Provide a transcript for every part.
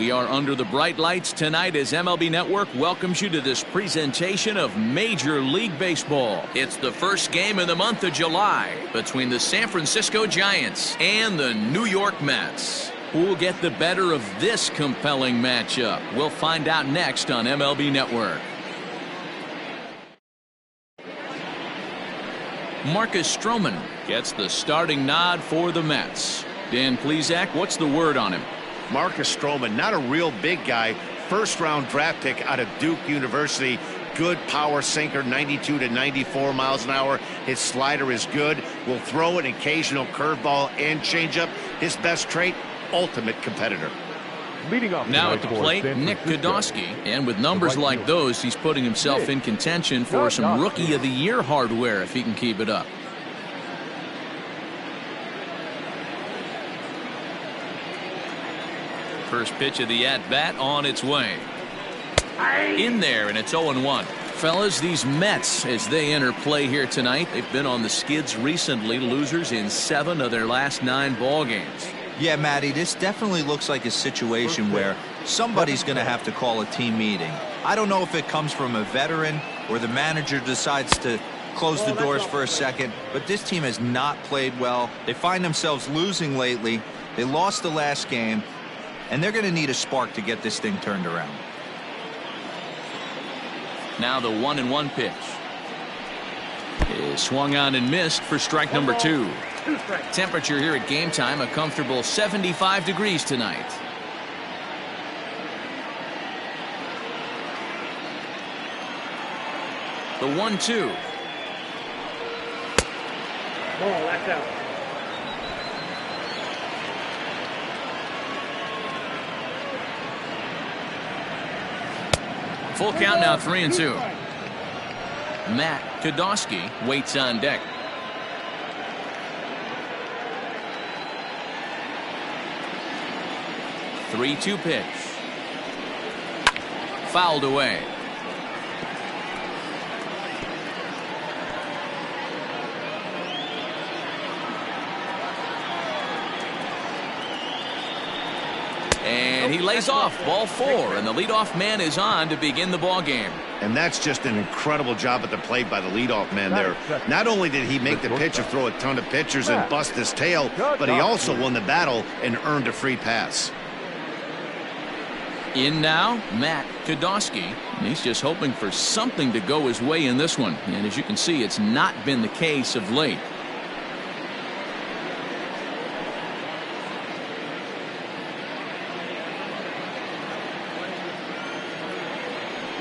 We are under the bright lights tonight as MLB Network welcomes you to this presentation of Major League Baseball. It's the first game in the month of July between the San Francisco Giants and the New York Mets. Who will get the better of this compelling matchup? We'll find out next on MLB Network. Marcus Stroman gets the starting nod for the Mets. Dan Plesac, what's the word on him? Marcus Stroman, not a real big guy. First-round draft pick out of Duke University. Good power sinker, 92 to 94 miles an hour. His slider is good. Will throw an occasional curveball and changeup. His best trait, ultimate competitor. Now at the plate, Nick Kodosky. And with numbers like those, he's putting himself in contention for some Rookie of the Year hardware if he can keep it up. First pitch of the at-bat on its way. In there, and it's 0-1. Fellas, these Mets, as they enter play here tonight, they've been on the skids recently, losers in 7 of their last 9 ball games. Yeah, Matty, this definitely looks like a situation where somebody's going to have to call a team meeting. I don't know if it comes from a veteran or the manager decides to close the doors for a second, but this team has not played well. They find themselves losing lately. They lost the last game, and they're going to need a spark to get this thing turned around. Now the 1-1 pitch is swung on and missed for strike number 2. Temperature here at game time, a comfortable 75 degrees tonight. The 1-2. Ball, that's out. Full count now, 3-2. Matt Kodosky waits on deck. The 3-2 pitch. Fouled away. And he lays off, ball 4, and the leadoff man is on to begin the ball game. And that's just an incredible job at the plate by the leadoff man there. Not only did he make the pitch of throw a ton of pitchers and bust his tail, but he also won the battle and earned a free pass. In now, Matt Kodosky. He's just hoping for something to go his way in this one. And as you can see, it's not been the case of late.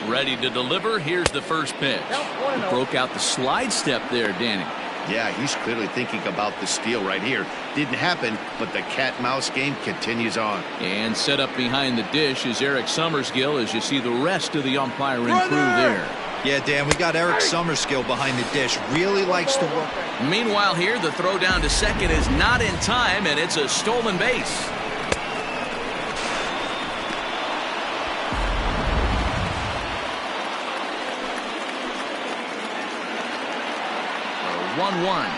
Ready to deliver. Here's the first pitch. He broke out the slide step there, Danny. Yeah, he's clearly thinking about the steal right here. Didn't happen, but the cat-mouse game continues on. And set up behind the dish is Eric Summerskill as you see the rest of the umpiring crew there. Yeah, Dan, we got Eric Summerskill behind the dish. Really likes to work. Meanwhile here, the throw down to second is not in time, and it's a stolen base. 1-1.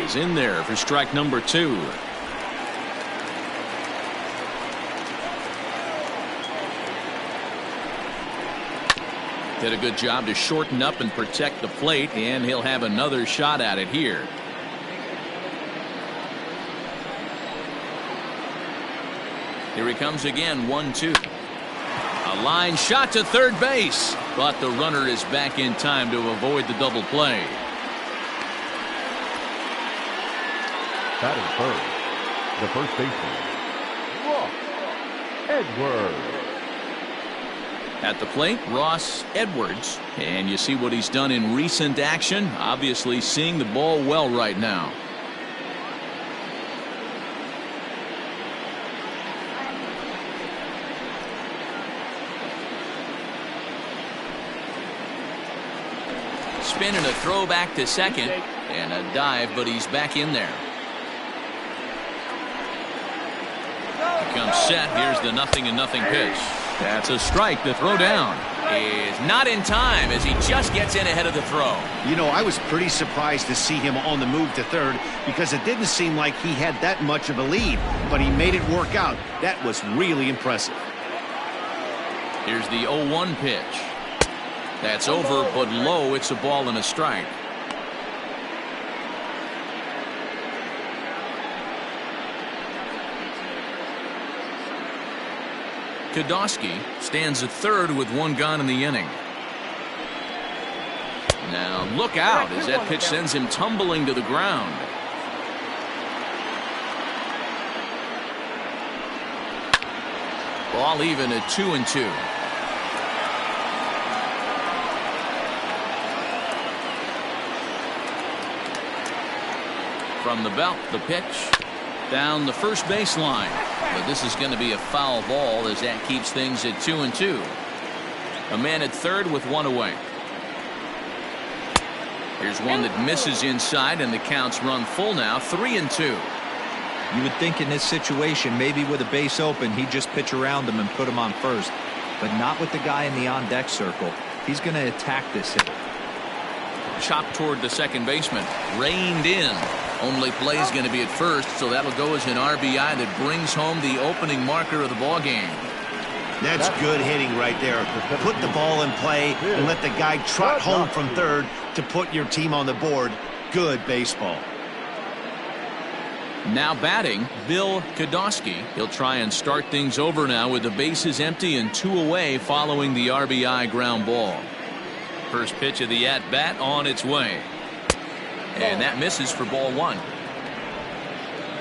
He's in there for strike number 2. Did a good job to shorten up and protect the plate, and he'll have another shot at it here. Here he comes again, 1-2. A line shot to third base, but the runner is back in time to avoid the double play. That is first. The first baseman, Ross Edwards. At the plate, Ross Edwards. And you see what he's done in recent action. Obviously seeing the ball well right now. Spin and a throw back to second. And a dive, but he's back in there. He comes set. Here's the 0-0 pitch. That's a strike to throw down. is not in time as he just gets in ahead of the throw. You know, I was pretty surprised to see him on the move to third because it didn't seem like he had that much of a lead, but he made it work out. That was really impressive. Here's the 0-1 pitch. That's over, but low. It's a ball and a strike. Kodosky stands at third with one gone in the inning. Now look out as that pitch sends him tumbling to the ground. Ball even at 2-2. From the belt, the pitch down the first baseline. But this is going to be a foul ball as that keeps things at 2-2. A man at third with one away. Here's one that misses inside, and the count's run full now, 3-2. You would think in this situation, maybe with a base open, he'd just pitch around him and put him on first. But not with the guy in the on-deck circle. He's going to attack this hit. Chopped toward the second baseman. Reined in. Only play's going to be at first, so that'll go as an RBI that brings home the opening marker of the ball game. That's good hitting right there. Put the ball in play and let the guy trot home from third to put your team on the board. Good baseball. Now batting, Bill Kodosky. He'll try and start things over now with the bases empty and two away following the RBI ground ball. First pitch of the at-bat on its way. And that misses for ball one.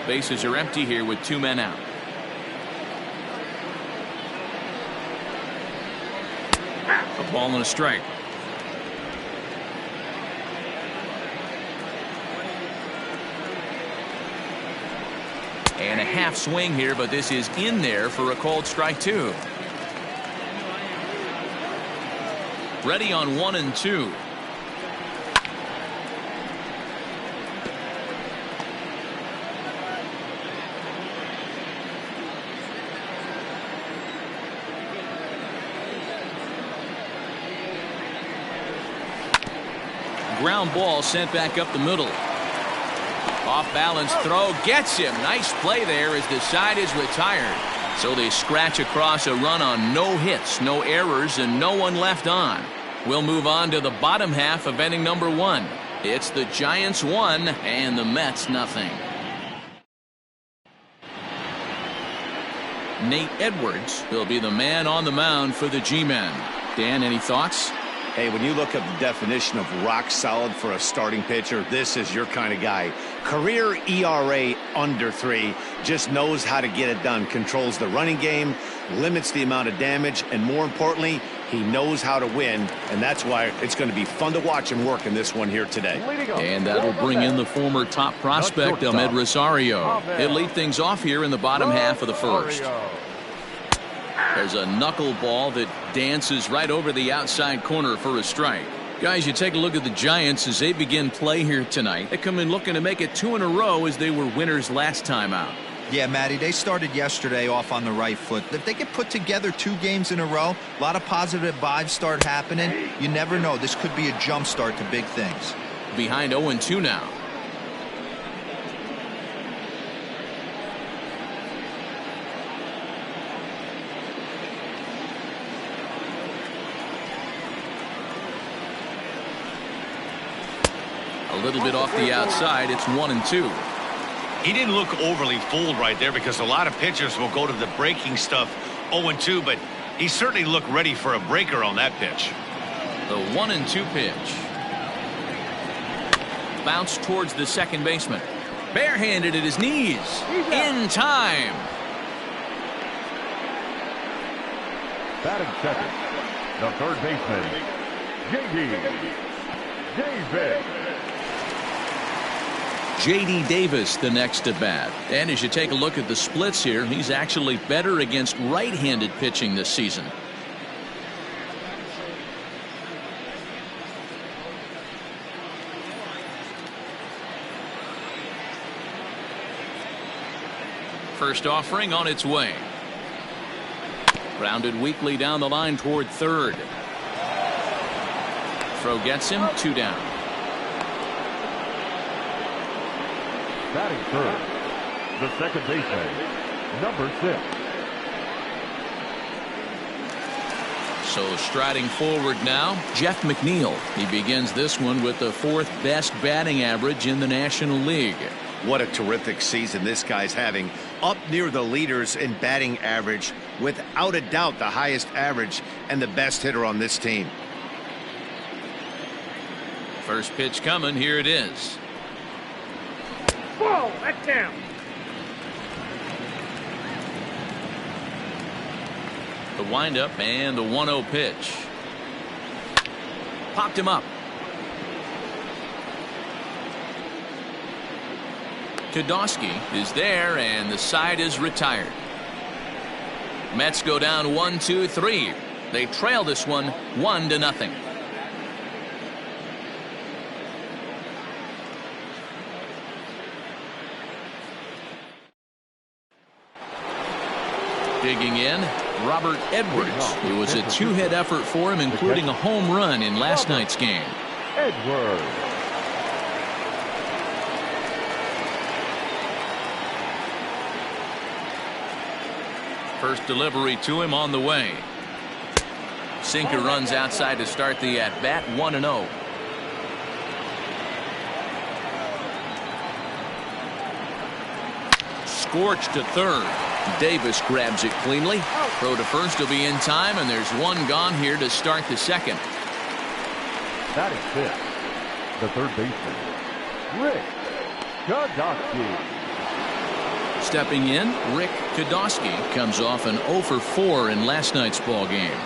Bases are empty here with two men out. A ball and a strike. And a half swing here, but this is in there for a called strike two. Ready on 1-2. Ground ball sent back up the middle. Off balance throw gets him. Nice play there as the side is retired. So they scratch across a run on no hits, no errors, and no one left on. We'll move on to the bottom half of inning number one. It's the Giants 1 and the Mets nothing. Nate Edwards will be the man on the mound for the G-men. Dan, any thoughts? Hey, when you look up the definition of rock solid for a starting pitcher, this is your kind of guy. Career ERA under 3, just knows how to get it done, controls the running game, limits the amount of damage, and more importantly, he knows how to win, and that's why it's going to be fun to watch him work in this one here today. And that'll bring in the former top prospect, Ahmed Rosario. He'll lead things off here in the bottom half of the first. There's a knuckleball that dances right over the outside corner for a strike. Guys, you take a look at the Giants as they begin play here tonight. They come in looking to make it 2 in a row as they were winners last time out. Yeah, Matty, they started yesterday off on the right foot. If they get put together 2 games in a row, a lot of positive vibes start happening. You never know. This could be a jump start to big things. Behind 0-2 now. A little bit off the outside. It's 1-2. He didn't look overly fooled right there because a lot of pitchers will go to the breaking stuff 0-2, but he certainly looked ready for a breaker on that pitch. The 1-2 pitch. Bounce towards the second baseman. Barehanded at his knees. In time. Batting second, the third baseman, J.D. Davis, the next at bat. And as you take a look at the splits here, he's actually better against right-handed pitching this season. First offering on its way. Grounded weakly down the line toward third. Throw gets him 2 down. Batting third, the second baseman, number 6. So striding forward now, Jeff McNeil. He begins this one with the 4th best batting average in the National League. What a terrific season this guy's having. Up near the leaders in batting average, without a doubt the highest average and the best hitter on this team. First pitch coming, here it is. Whoa, that's down. The windup and the 1-0 pitch. Popped him up. Kodosky is there, and the side is retired. Mets go down 1-2-3. They trail this one 1-0. Digging in, Robert Edwards. It was a 2-hit effort for him, including a home run in last night's game. Edwards. First delivery to him on the way. Sinker runs outside to start the at-bat, 1-0. Scorched to third. Davis grabs it cleanly. Throw to first will be in time, and there's one gone here to start the second. Batting fifth, the third baseman, Rick Kodosky. Stepping in, Rick Kodosky comes off an 0 for 4 in last night's ball game.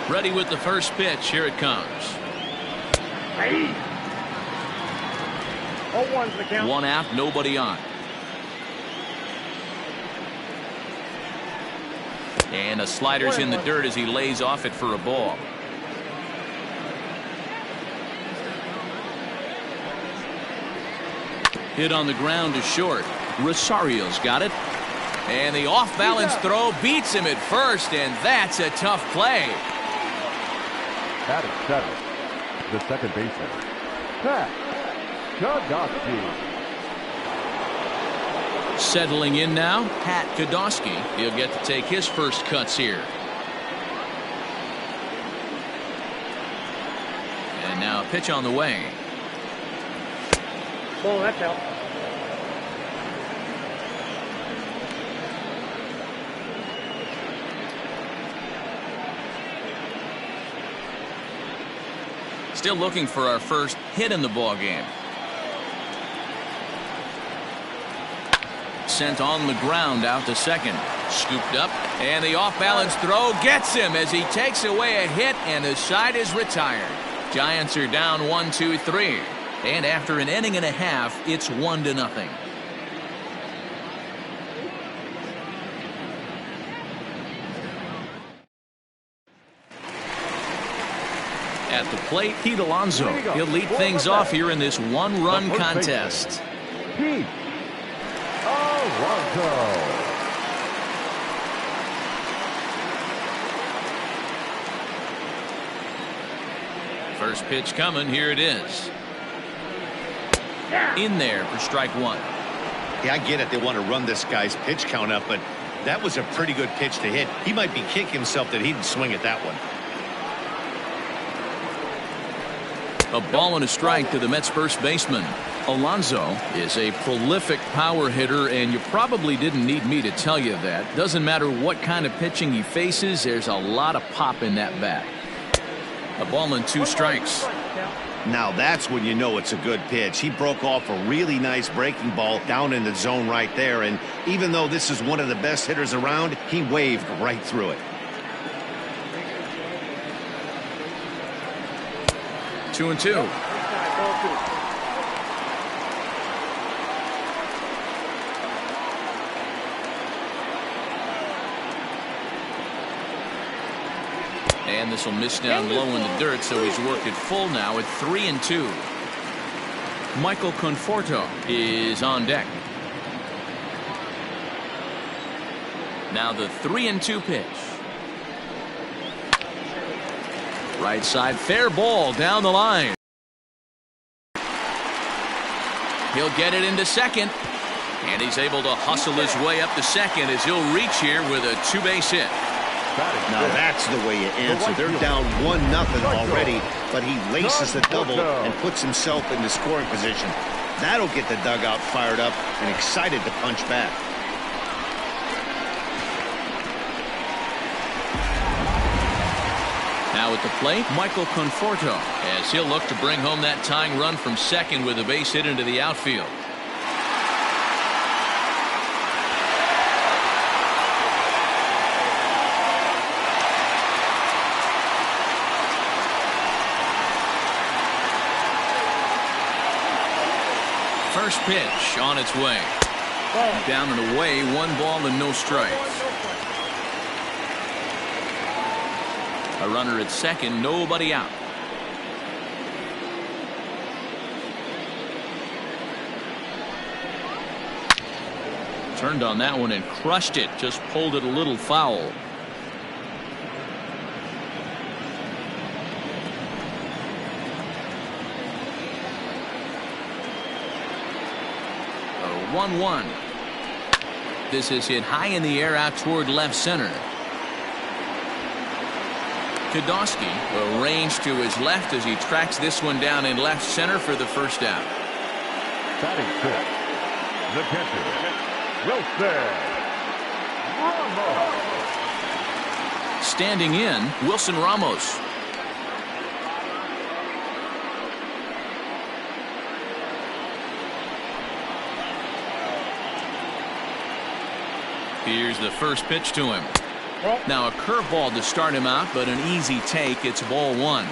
Ready with the first pitch. Here it comes. Hey. 0-1's the count. 1 out, nobody on. And a slider's in the dirt as he lays off it for a ball. Hit on the ground to short. Rosario's got it. And the off-balance throw beats him at first, and that's a tough play. Batting seventh, the second baseman, Pat Kodosky. Settling in now, Pat Kodosky. He'll get to take his first cuts here. And now a pitch on the way. Oh, that's out. Still looking for our first hit in the ball game. Sent on the ground out to second. Scooped up, and the off-balance throw gets him as he takes away a hit, and the side is retired. Giants are down 1-2-3. And after an inning and a half, it's 1-0. At the plate, Pete Alonso. He'll lead things off here in this one-run contest. Pete Alonso. First pitch coming. Here it is. In there for strike one. Yeah, I get it. They want to run this guy's pitch count up, but that was a pretty good pitch to hit. He might be kicking himself that he didn't swing at that one. A ball and a strike to the Mets first baseman. Alonso is a prolific power hitter, and you probably didn't need me to tell you that. Doesn't matter what kind of pitching he faces, there's a lot of pop in that bat. A ball and 2 strikes. Now that's when you know it's a good pitch. He broke off a really nice breaking ball down in the zone right there, and even though this is one of the best hitters around, he waved right through it. 2-2. And this will miss down low in the dirt, so he's worked it full now at 3-2. Michael Conforto is on deck. Now the 3-2 pitch. Right side, fair ball down the line. He'll get it into second. And he's able to hustle his way up to second as he'll reach here with a two-base hit. Now that's the way you answer. They're down 1-0 already, but he laces the double and puts himself in the scoring position. That'll get the dugout fired up and excited to punch back. Now at the plate, Michael Conforto, as he'll look to bring home that tying run from second with a base hit into the outfield. First pitch on its way. Down and away, 1 ball and no strikes. A runner at second, nobody out. Turned on that one and crushed it, just pulled it a little foul. A 1-1. This is hit high in the air out toward left center. Kodosky arranged to his left as he tracks this one down in left center for the first out. Batting fifth, the catcher, Wilson Ramos. Standing in, Wilson Ramos. Here's the first pitch to him. Now a curveball to start him out, but an easy take. It's ball 1.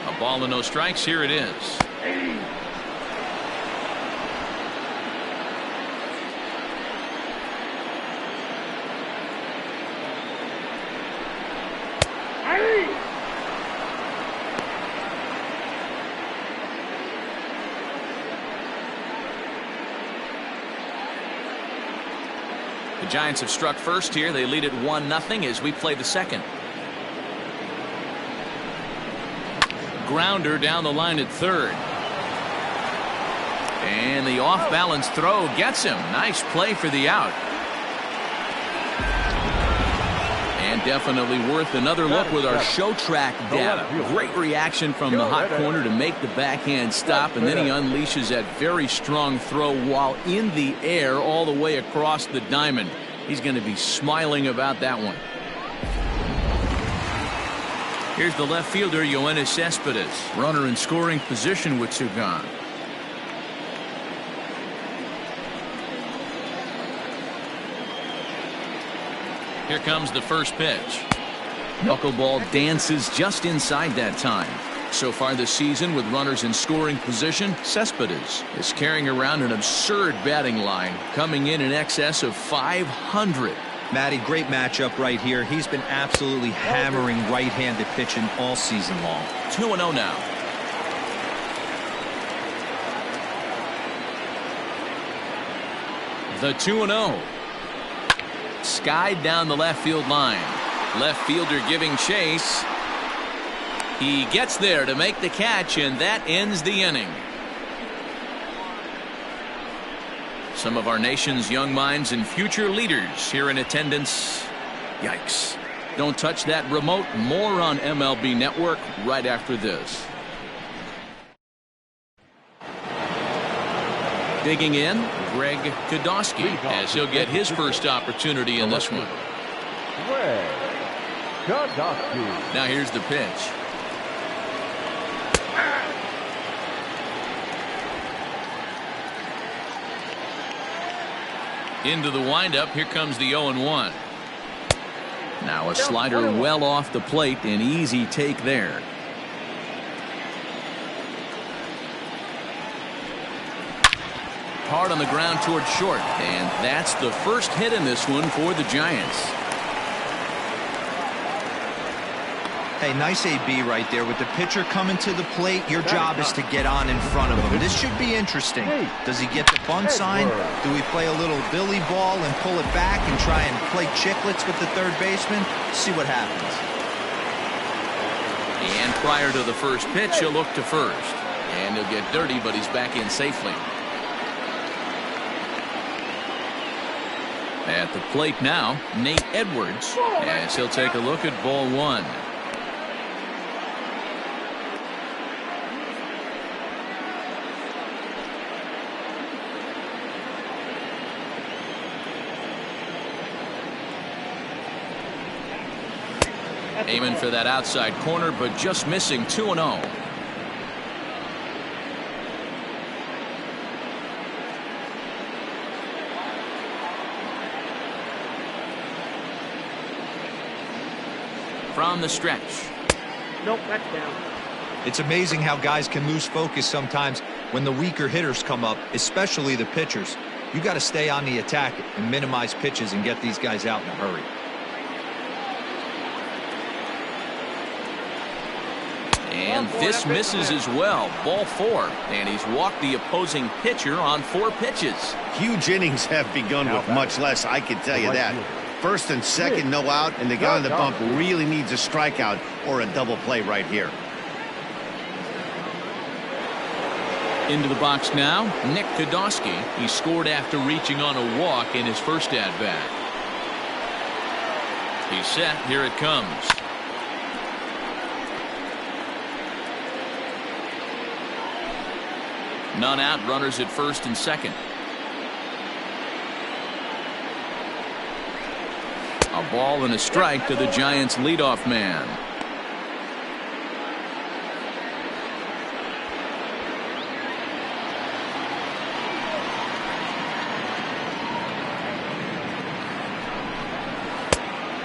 A ball and no strikes. Here it is. The Giants have struck first here. They lead it 1-0 as we play the second. Grounder down the line at third. And the off-balance throw gets him. Nice play for the out. And definitely worth another look with our show track data. Great reaction from the hot corner to make the backhand stop, and then he unleashes that very strong throw while in the air all the way across the diamond. He's going to be smiling about that one. Here's the left fielder, Yoenis Cespedes. Runner in scoring position with two gone. Here comes the first pitch. Knuckleball dances just inside that time. So far this season, with runners in scoring position, Cespedes is carrying around an absurd batting line, coming in excess of 500. Matty, great matchup right here. He's been absolutely hammering right-handed pitching all season long. 2-0 now. The 2-0. Skied down the left field line. Left fielder giving chase. He gets there to make the catch, and that ends the inning. Some of our nation's young minds and future leaders here in attendance. Yikes. Don't touch that remote. More on MLB Network right after this. Digging in, Greg Kodosky, as he'll get his first opportunity in this one. Now here's the pitch. Into the windup. Here comes the 0-1. Now a slider well off the plate. An easy take there. Hard on the ground toward short, and that's the first hit in this one for the Giants. Hey, nice AB right there. With the pitcher coming to the plate, your job is to get on in front of him. This should be interesting. Does he get the bunt sign? Do we play a little Billy ball and pull it back and try and play chicklets with the third baseman? See what happens. And prior to the first pitch, he'll look to first. And he'll get dirty, but he's back in safely. At the plate now, Nate Edwards, as he'll take a look at ball one. Aiming for that outside corner, but just missing 2-0. From the stretch. Nope, that's down. It's amazing how guys can lose focus sometimes when the weaker hitters come up, especially the pitchers. You got to stay on the attack and minimize pitches and get these guys out in a hurry. And this misses as well. Ball four. And he's walked the opposing pitcher on 4 pitches. Huge innings have begun with much less, I can tell you that. First and second, no out, and the guy on the bump really needs a strikeout or a double play right here. Into the box now, Nick Podolsky. He scored after reaching on a walk in his first at-bat. He's set. Here it comes. None out, runners at first and second. A ball and a strike to the Giants' leadoff man.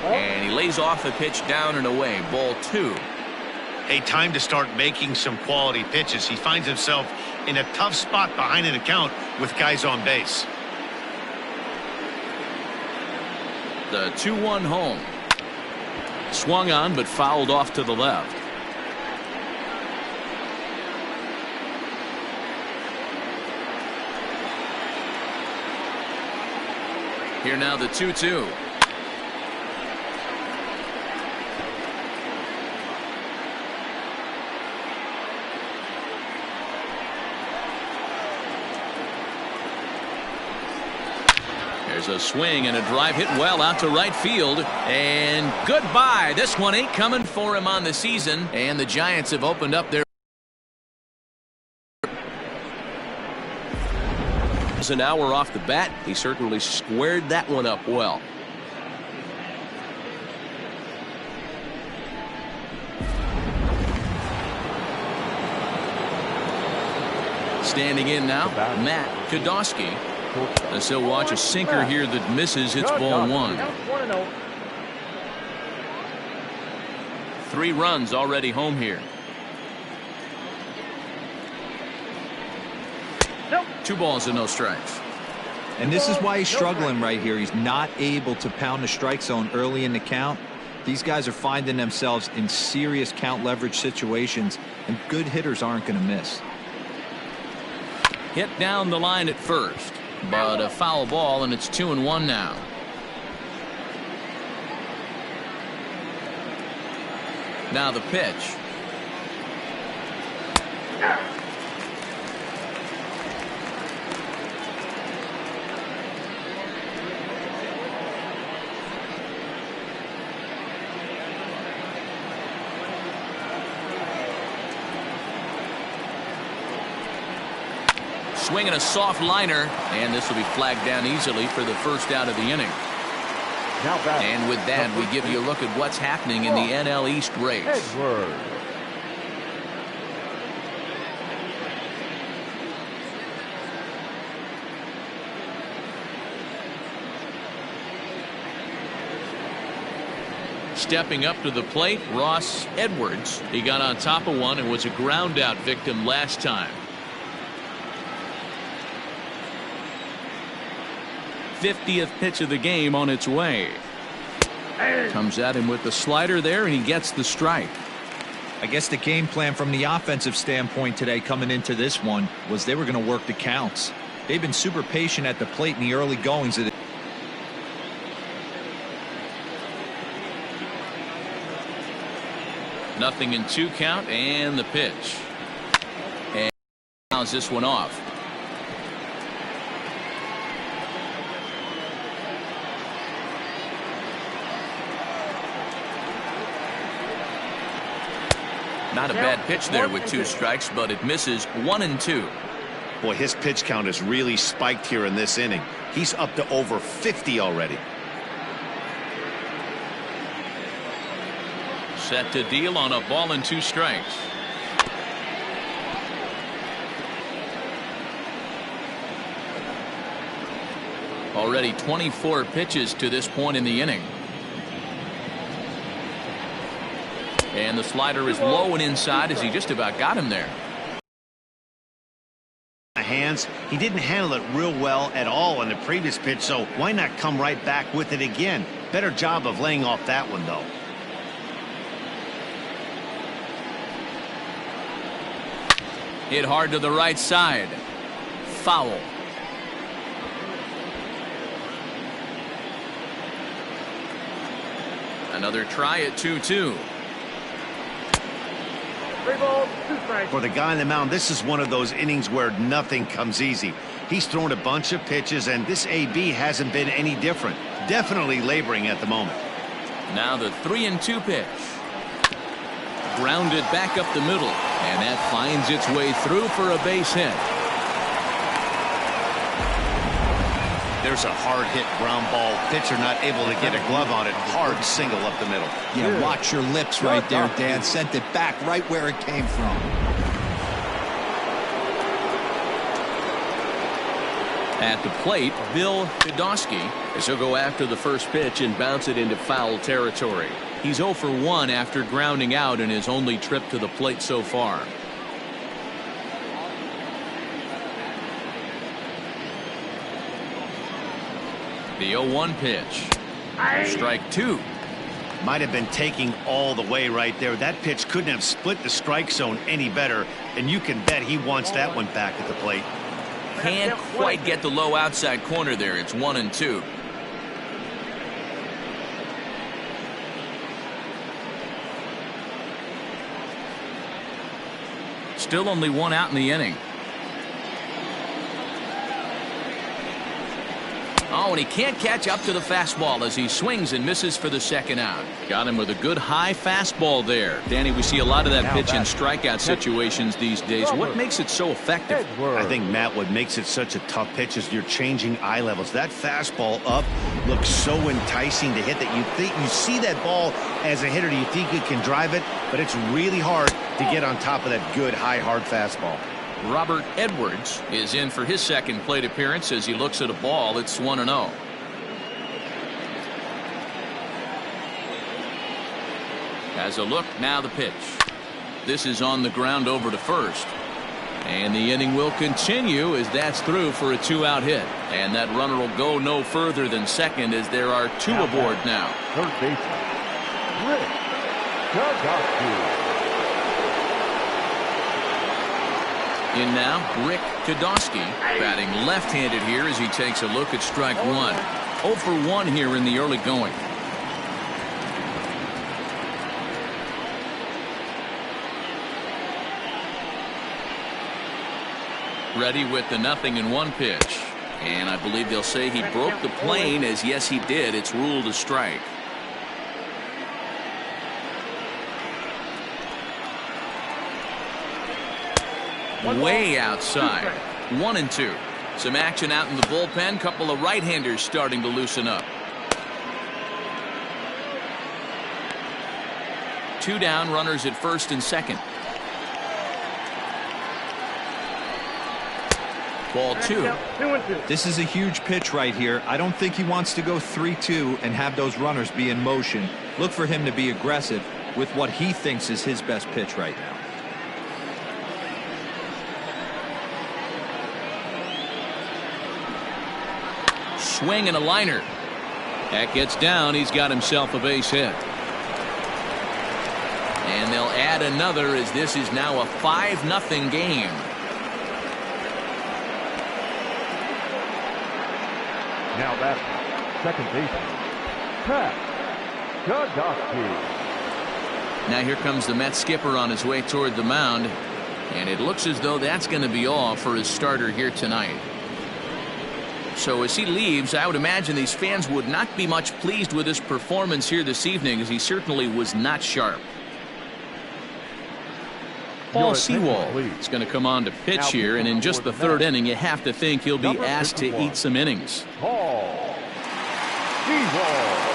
And he lays off the pitch down and away. Ball 2. Hey, time to start making some quality pitches. He finds himself in a tough spot behind an account with guys on base. The 2-1 home. Swung on but fouled off to the left. Here now the 2-2. There's a swing and a drive hit well out to right field. And goodbye. This one ain't coming for him on the season. And the Giants have opened up their. An hour off the bat. He certainly squared that one up well. Standing in now, Matt Podolsky. As he'll watch a sinker here that misses. It's ball 1. 3 runs already home here. 2 balls and no strikes. And this is why he's struggling right here. He's not able to pound the strike zone early in the count. These guys are finding themselves in serious count leverage situations, and good hitters aren't going to miss. Hit down the line at first, but a foul ball, and it's 2-1 now. Now the pitch. Swinging a soft liner, and this will be flagged down easily for the first out of the inning. And with that, we give you a look at what's happening in the NL East race. Edward. Stepping up to the plate, Ross Edwards. He got on top of one and was a ground out victim last time. 50th pitch of the game on its way. Comes at him with the slider there, and he gets the strike. I guess the game plan from the offensive standpoint today coming into this one was they were going to work the counts. They've been super patient at the plate in the early goings of the Nothing in 2 count, and the pitch. And fouls this one off. Not a bad pitch there with 2 strikes, but it misses 1-2. Boy, his pitch count is really spiked here in this inning. He's up to over 50 already. Set to deal on a ball and 2 strikes. Already 24 pitches to this point in the inning. And the slider is low and inside as he just about got him there. Hands, he didn't handle it real well at all on the previous pitch, so why not come right back with it again? Better job of laying off that one, though. Hit hard to the right side. Foul. Another try at 2-2. 3 balls, 2 strikes. For the guy on the mound, this is one of those innings where nothing comes easy. He's thrown a bunch of pitches, and this AB hasn't been any different. Definitely laboring at the moment. Now the 3-2 pitch. Grounded back up the middle, and that finds its way through for a base hit. There's a hard hit ground ball. Pitcher not able to get a glove on it. Hard single up the middle. Yeah, watch your lips right there, Dan. Sent it back right where it came from. At the plate, Bill Podolsky, as he'll go after the first pitch and bounce it into foul territory. He's 0 for 1 after grounding out in his only trip to the plate so far. The 0-1 pitch. Strike 2. Might have been taking all the way right there. That pitch couldn't have split the strike zone any better, and you can bet he wants that one back at the plate. Can't quite get the low outside corner there. It's 1-2. Still only 1 out in the inning. Oh, and he can't catch up to the fastball as he swings and misses for the second out. Got him with a good high fastball there. Danny, we see a lot of that pitch in strikeout situations these days. What makes it so effective? I think, Matt, what makes it such a tough pitch is you're changing eye levels. That fastball up looks so enticing to hit that you see that ball as a hitter. You think you can drive it, but it's really hard to get on top of that good high hard fastball. Robert Edwards is in for his second plate appearance as he looks at a ball. It's 1-0. Has a look, now the pitch. This is on the ground over to first. And the inning will continue as that's through for a 2-out hit. And that runner will go no further than second as there are 2 aboard now. Third baseman, Rick Podolsky. In now, Rick Podolsky, batting left-handed here as he takes a look at strike 1. 0 for 1 here in the early going. Ready with the 0-1 pitch. And I believe they'll say he broke the plane, as yes he did. It's ruled a strike. Way outside. 1-2. Some action out in the bullpen. Couple of right-handers starting to loosen up. 2 down, runners at first and second. Ball 2. 2-2. This is a huge pitch right here. I don't think he wants to go 3-2 and have those runners be in motion. Look for him to be aggressive with what he thinks is his best pitch right now. Swing and a liner. That gets down. He's got himself a base hit. And they'll add another as this is now a 5-0 game. Now that's second baseman, Kokocki. Now here comes the Mets skipper on his way toward the mound. And it looks as though that's going to be all for his starter here tonight. So as he leaves, I would imagine these fans would not be much pleased with his performance here this evening, as he certainly was not sharp. Paul Sewald is going to come on to pitch here, and in just the third inning, you have to think he'll be asked to eat some innings. Paul Sewald.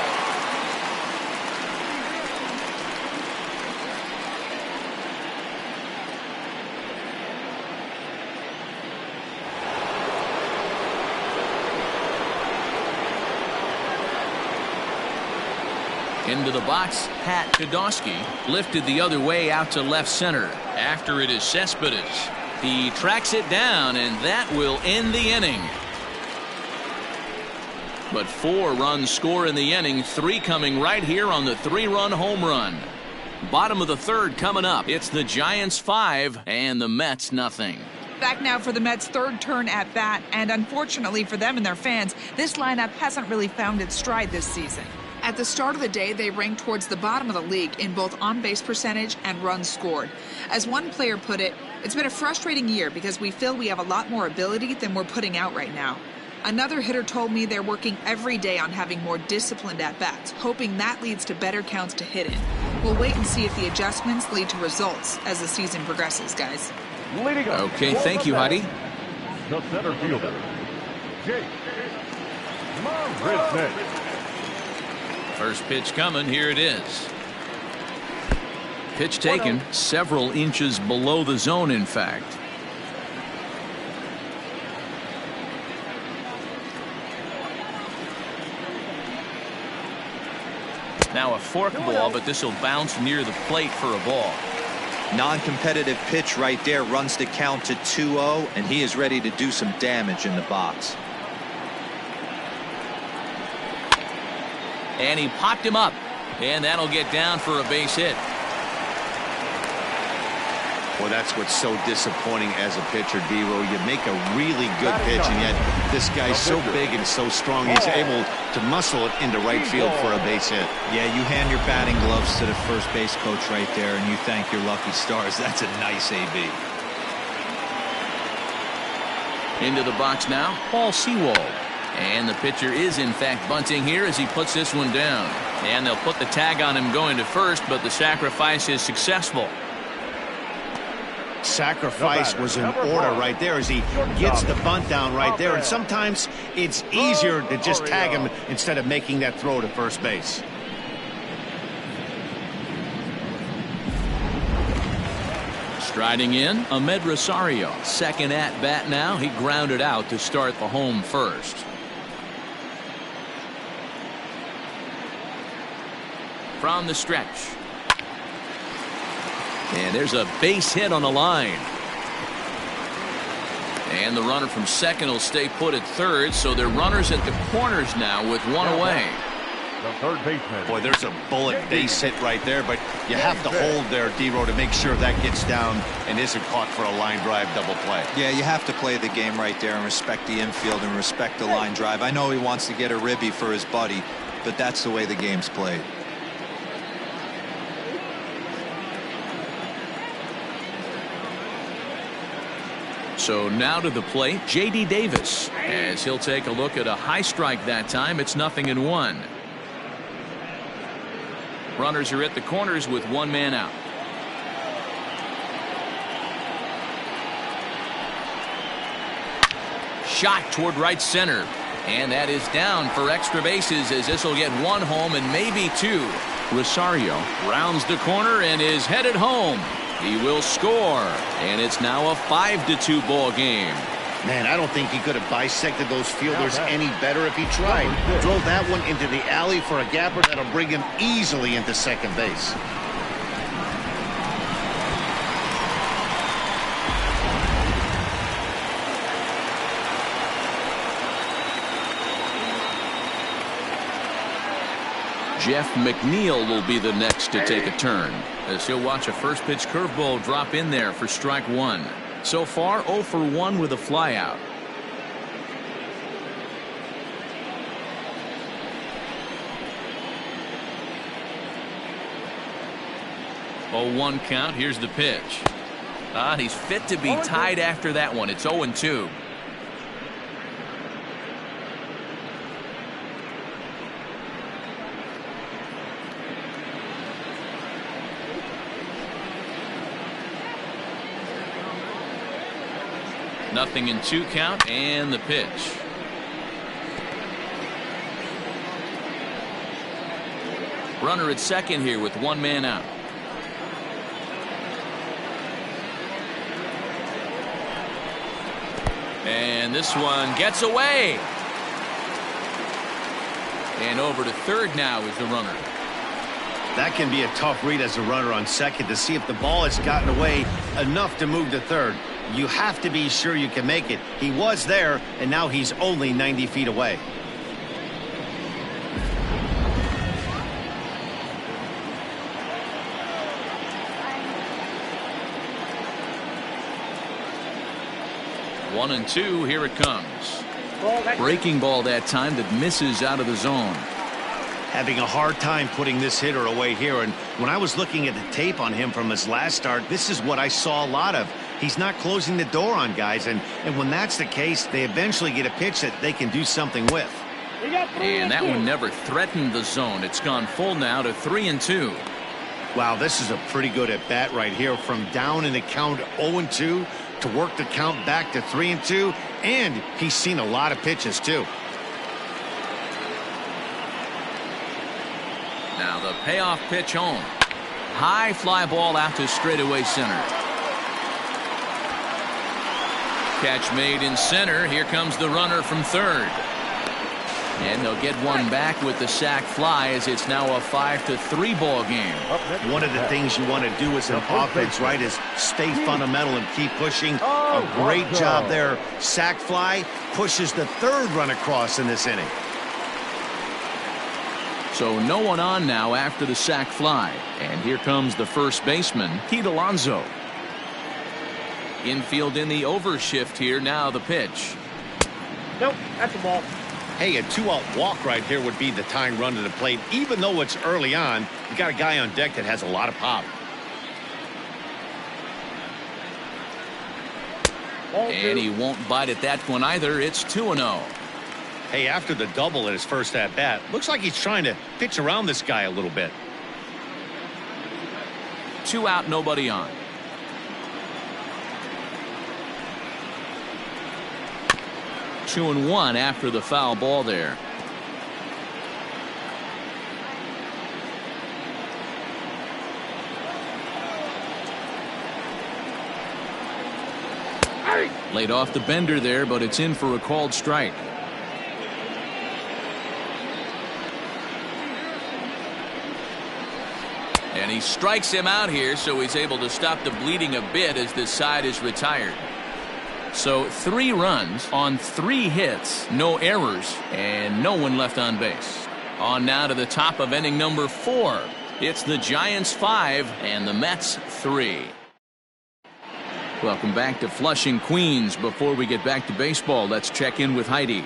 Into the box, Pat Podolsky lifted the other way out to left center. After it is Cespedes. He tracks it down, and that will end the inning. But 4 runs score in the inning, 3 coming right here on the 3-run home run. Bottom of the third coming up. It's the Giants 5 and the Mets nothing. Back now for the Mets' third turn at bat, and unfortunately for them and their fans, this lineup hasn't really found its stride this season. At the start of the day, they ranked towards the bottom of the league in both on-base percentage and runs scored. As one player put it, it's been a frustrating year because we feel we have a lot more ability than we're putting out right now. Another hitter told me they're working every day on having more disciplined at-bats, hoping that leads to better counts to hit in. We'll wait and see if the adjustments lead to results as the season progresses, guys. Okay, thank you, Heidi. The center fielder, Jake Marisnick. First pitch coming. Here it is. Pitch taken several inches below the zone, in fact. Now a fork ball, but this will bounce near the plate for a ball. Non-competitive pitch right there, runs the count to 2-0, and he is ready to do some damage in the box. And he popped him up, and that'll get down for a base hit. Well, that's what's so disappointing as a pitcher, D-Row. You make a really good pitch, and yet this guy's so big and so strong, he's able to muscle it into right field for a base hit. Yeah, you hand your batting gloves to the first base coach right there, and you thank your lucky stars. That's a nice AB. Into the box now, Paul Sewald. And the pitcher is, in fact, bunting here as he puts this one down. And they'll put the tag on him going to first, but the sacrifice is successful. Sacrifice was in order right there as he gets the bunt down right there. And sometimes it's easier to just tag him instead of making that throw to first base. Striding in, Ahmed Rosario. Second at bat now. He grounded out to start the home first. From the stretch. And there's a base hit on the line. And the runner from second will stay put at third, so they're runners at the corners now with one away. The third baseman. Boy, there's a bullet base hit right there, but you have to hold there, D-Row, to make sure that gets down and isn't caught for a line drive double play. Yeah, you have to play the game right there and respect the infield and respect the line drive. I know he wants to get a ribby for his buddy, but that's the way the game's played. So now to the plate, J.D. Davis, as he'll take a look at a high strike that time. It's 0-1. Runners are at the corners with one man out. Shot toward right center. And that is down for extra bases as this will get one home and maybe two. Rosario rounds the corner and is headed home. He will score, and it's now a 5-2 ball game. Man, I don't think he could have bisected those fielders any better if he tried. Throw that one into the alley for a gapper that'll bring him easily into second base. Jeff McNeil will be the next to take a turn, as he'll watch a first pitch curveball drop in there for strike one. So far 0 for 1 with a flyout. 0-1 count. Here's the pitch. He's fit to be tied after that one. It's 0-2. Nothing in 2 count, and the pitch. Runner at second here with 1 man out. And this one gets away. And over to third now is the runner. That can be a tough read as a runner on second to see if the ball has gotten away enough to move to third. You have to be sure you can make it. He was there, and now he's only 90 feet away. One and two, here it comes. Breaking ball that time that misses out of the zone. Having a hard time putting this hitter away here, and when I was looking at the tape on him from his last start, this is what I saw a lot of. He's not closing the door on guys, and when that's the case, they eventually get a pitch that they can do something with. And that one never threatened the zone. It's gone full now to 3-2. Wow, this is a pretty good at bat right here, from down in the count 0-2 to work the count back to 3-2, and he's seen a lot of pitches too. Now the payoff pitch home. High fly ball out to straightaway center. Catch made in center. Here comes the runner from third. And they'll get one back with the sac fly, as it's now a 5-3 ball game. One of the things you want to do as an offense, right, is stay fundamental and keep pushing. A great job there. Sac fly pushes the third run across in this inning. So no one on now after the sac fly. And here comes the first baseman, Pete Alonso. Infield in the overshift here. Now the pitch. Nope, that's a ball. Hey, a 2-out walk right here would be the tying run to the plate. Even though it's early on, you got a guy on deck that has a lot of pop. And he won't bite at that one either. It's 2-0. Hey, after the double at his first at bat, looks like he's trying to pitch around this guy a little bit. 2 out, nobody on. Two and one after the foul ball there. Laid off the bender there, but it's in for a called strike. And he strikes him out here, so he's able to stop the bleeding a bit as this side is retired. So 3 runs on 3 hits, no errors, and no one left on base. On now to the top of inning number 4. It's the Giants 5 and the Mets 3. Welcome back to Flushing, Queens. Before we get back to baseball, let's check in with Heidi.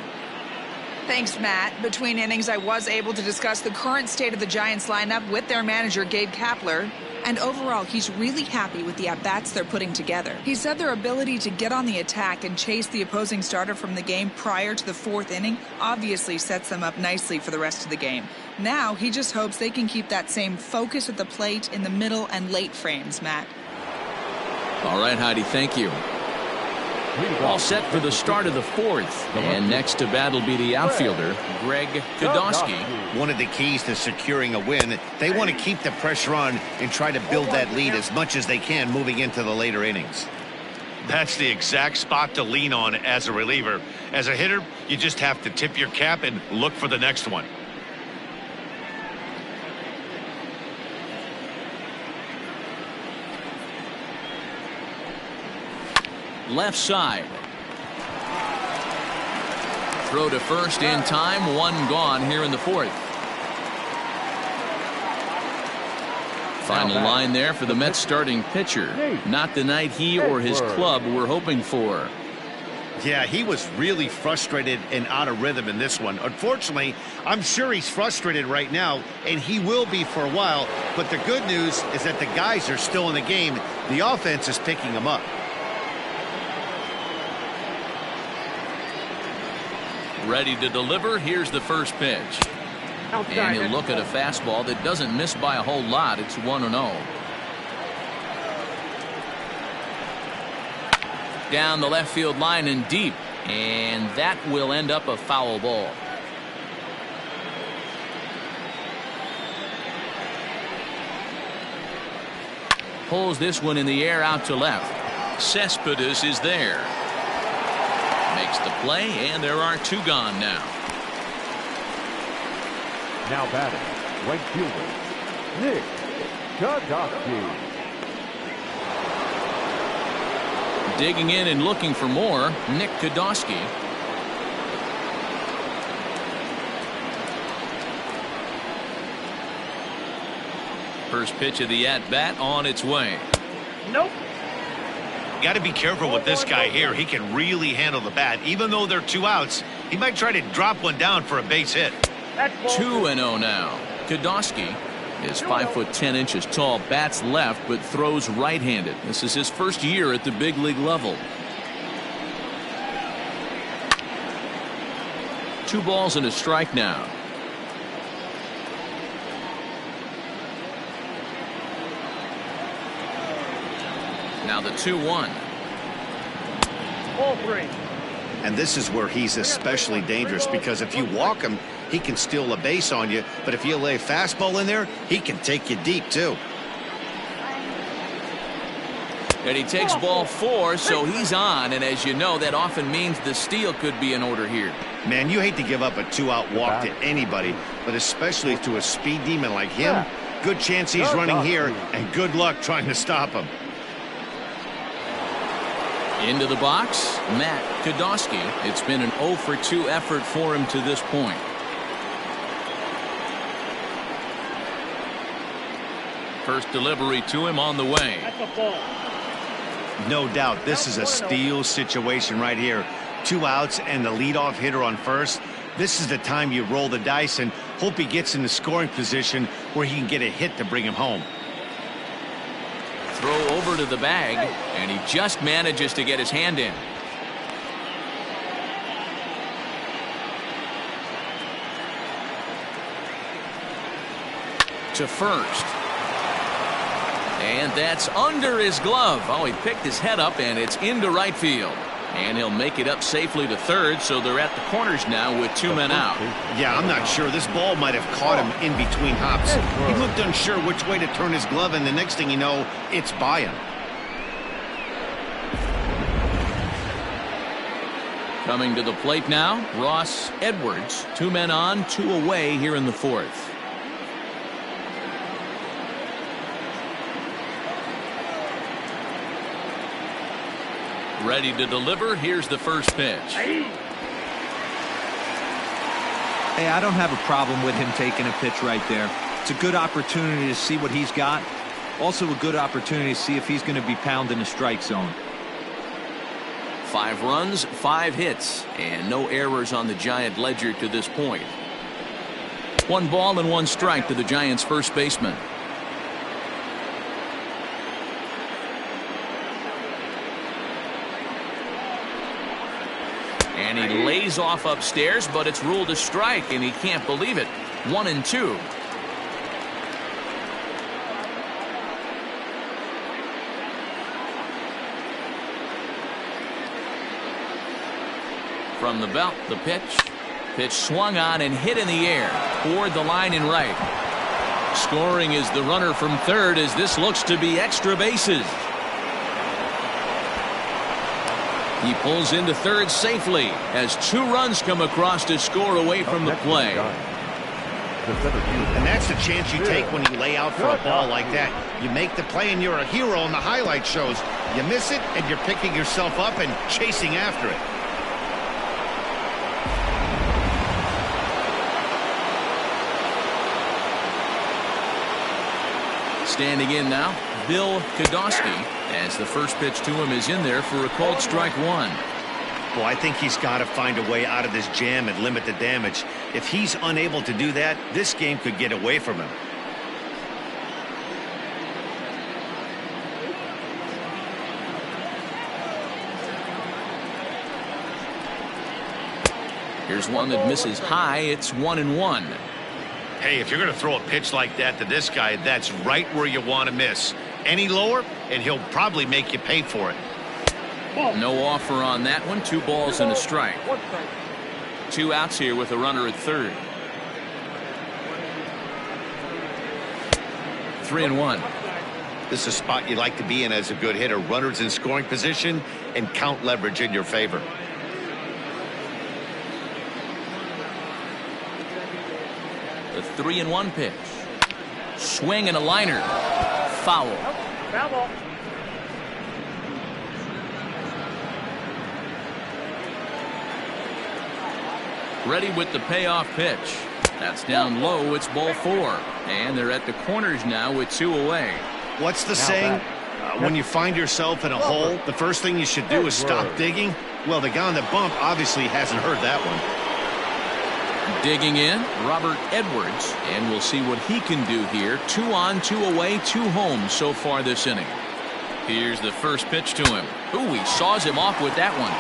Thanks, Matt. Between innings, I was able to discuss the current state of the Giants lineup with their manager, Gabe Kapler. And overall, he's really happy with the at-bats they're putting together. He said their ability to get on the attack and chase the opposing starter from the game prior to the 4th inning obviously sets them up nicely for the rest of the game. Now, he just hopes they can keep that same focus at the plate in the middle and late frames, Matt. All right, Heidi, thank you. All set for the start of the 4th. And next to bat will be the outfielder, Greg Godowski. One of the keys to securing a win, they want to keep the pressure on and try to build that lead as much as they can moving into the later innings. That's the exact spot to lean on as a reliever. As a hitter, you just have to tip your cap and look for the next one. Left side. Throw to first in time. 1 gone here in the 4th. Final line there for the Mets starting pitcher. Not the night he or his club were hoping for. Yeah, he was really frustrated and out of rhythm in this one. Unfortunately, I'm sure he's frustrated right now, and he will be for a while. But the good news is that the guys are still in the game. The offense is picking them up. Ready to deliver. Here's the first pitch. And he'll look at a fastball that doesn't miss by a whole lot. It's 1-0. Down the left field line and deep, and that will end up a foul ball. Pulls this one in the air out to left. Cespedes is there. Makes the play, and there are two gone now. Now batting, right fielder, Nick Podolsky. Digging in and looking for more, Nick Podolsky. First pitch of the at-bat on its way. Nope. Got to be careful with this guy here. He can really handle the bat. Even though they're 2 outs, he might try to drop one down for a base hit. 2-0 now. Podolsky is 5'10" tall, bats left, but throws right-handed. This is his first year at the big league level. 2 balls and a strike now. Now the 2-1. Ball 3. And this is where he's especially dangerous, because if you walk him, he can steal a base on you. But if you lay a fastball in there, he can take you deep, too. And he takes ball 4, so he's on. And as you know, that often means the steal could be in order here. Man, you hate to give up a 2-out walk to anybody, but especially to a speed demon like him. Good chance he's running here, and good luck trying to stop him. Into the box, Matt Podolsky. It's been an 0 for 2 effort for him to this point. First delivery to him on the way. That's a ball. No doubt, this is a steal situation right here. 2 outs and the leadoff hitter on first. This is the time you roll the dice and hope he gets in the scoring position where he can get a hit to bring him home. Throw over to the bag, and he just manages to get his hand in. To first. And that's under his glove. Oh, he picked his head up, and it's into right field. And he'll make it up safely to third, so they're at the corners now with 2 men out. Yeah, I'm not sure. This ball might have caught him in between hops. He looked unsure which way to turn his glove, and the next thing you know, it's by him. Coming to the plate now, Ross Edwards. 2 men on, 2 away here in the 4th. Ready to deliver. Here's the first pitch. Hey, I don't have a problem with him taking a pitch right there. It's a good opportunity to see what he's got. Also a good opportunity to see if he's going to be pounding the strike zone. 5 runs, 5 hits, and no errors on the Giant ledger to this point. 1 ball and 1 strike to the Giants' first baseman. And he lays off upstairs, but it's ruled a strike, and he can't believe it. 1-2. From the belt, the pitch. Pitch swung on and hit in the air toward the line and right. Scoring is the runner from third, as this looks to be extra bases. He pulls into third safely as 2 runs come across to score away from the play. And that's the chance you take when you lay out for a ball like that. You make the play and you're a hero on the highlight shows. You miss it and you're picking yourself up and chasing after it. Standing in now, Bill Kodosky, as the first pitch to him is in there for a called strike one. Well, I think he's got to find a way out of this jam and limit the damage. If he's unable to do that, this game could get away from him. Here's one that misses high. It's 1-1. Hey, if you're going to throw a pitch like that to this guy, that's right where you want to miss. Any lower, and he'll probably make you pay for it. No offer on that one. 2 balls and a strike. 2 outs here with a runner at third. 3-1. This is a spot you like to be in as a good hitter. Runners in scoring position and count leverage in your favor. The 3-1 pitch. Swing and a liner. Foul. Foul ball. Ready with the payoff pitch. That's down low. It's ball 4. And they're at the corners now with 2 away. What's the saying? When you find yourself in a hole, the first thing you should do is stop digging. Well, the guy on the bump obviously hasn't heard that one. Digging in, Robert Edwards, and we'll see what he can do here. 2 on, 2 away, 2 home so far this inning. Here's the first pitch to him. Ooh, he saws him off with that one.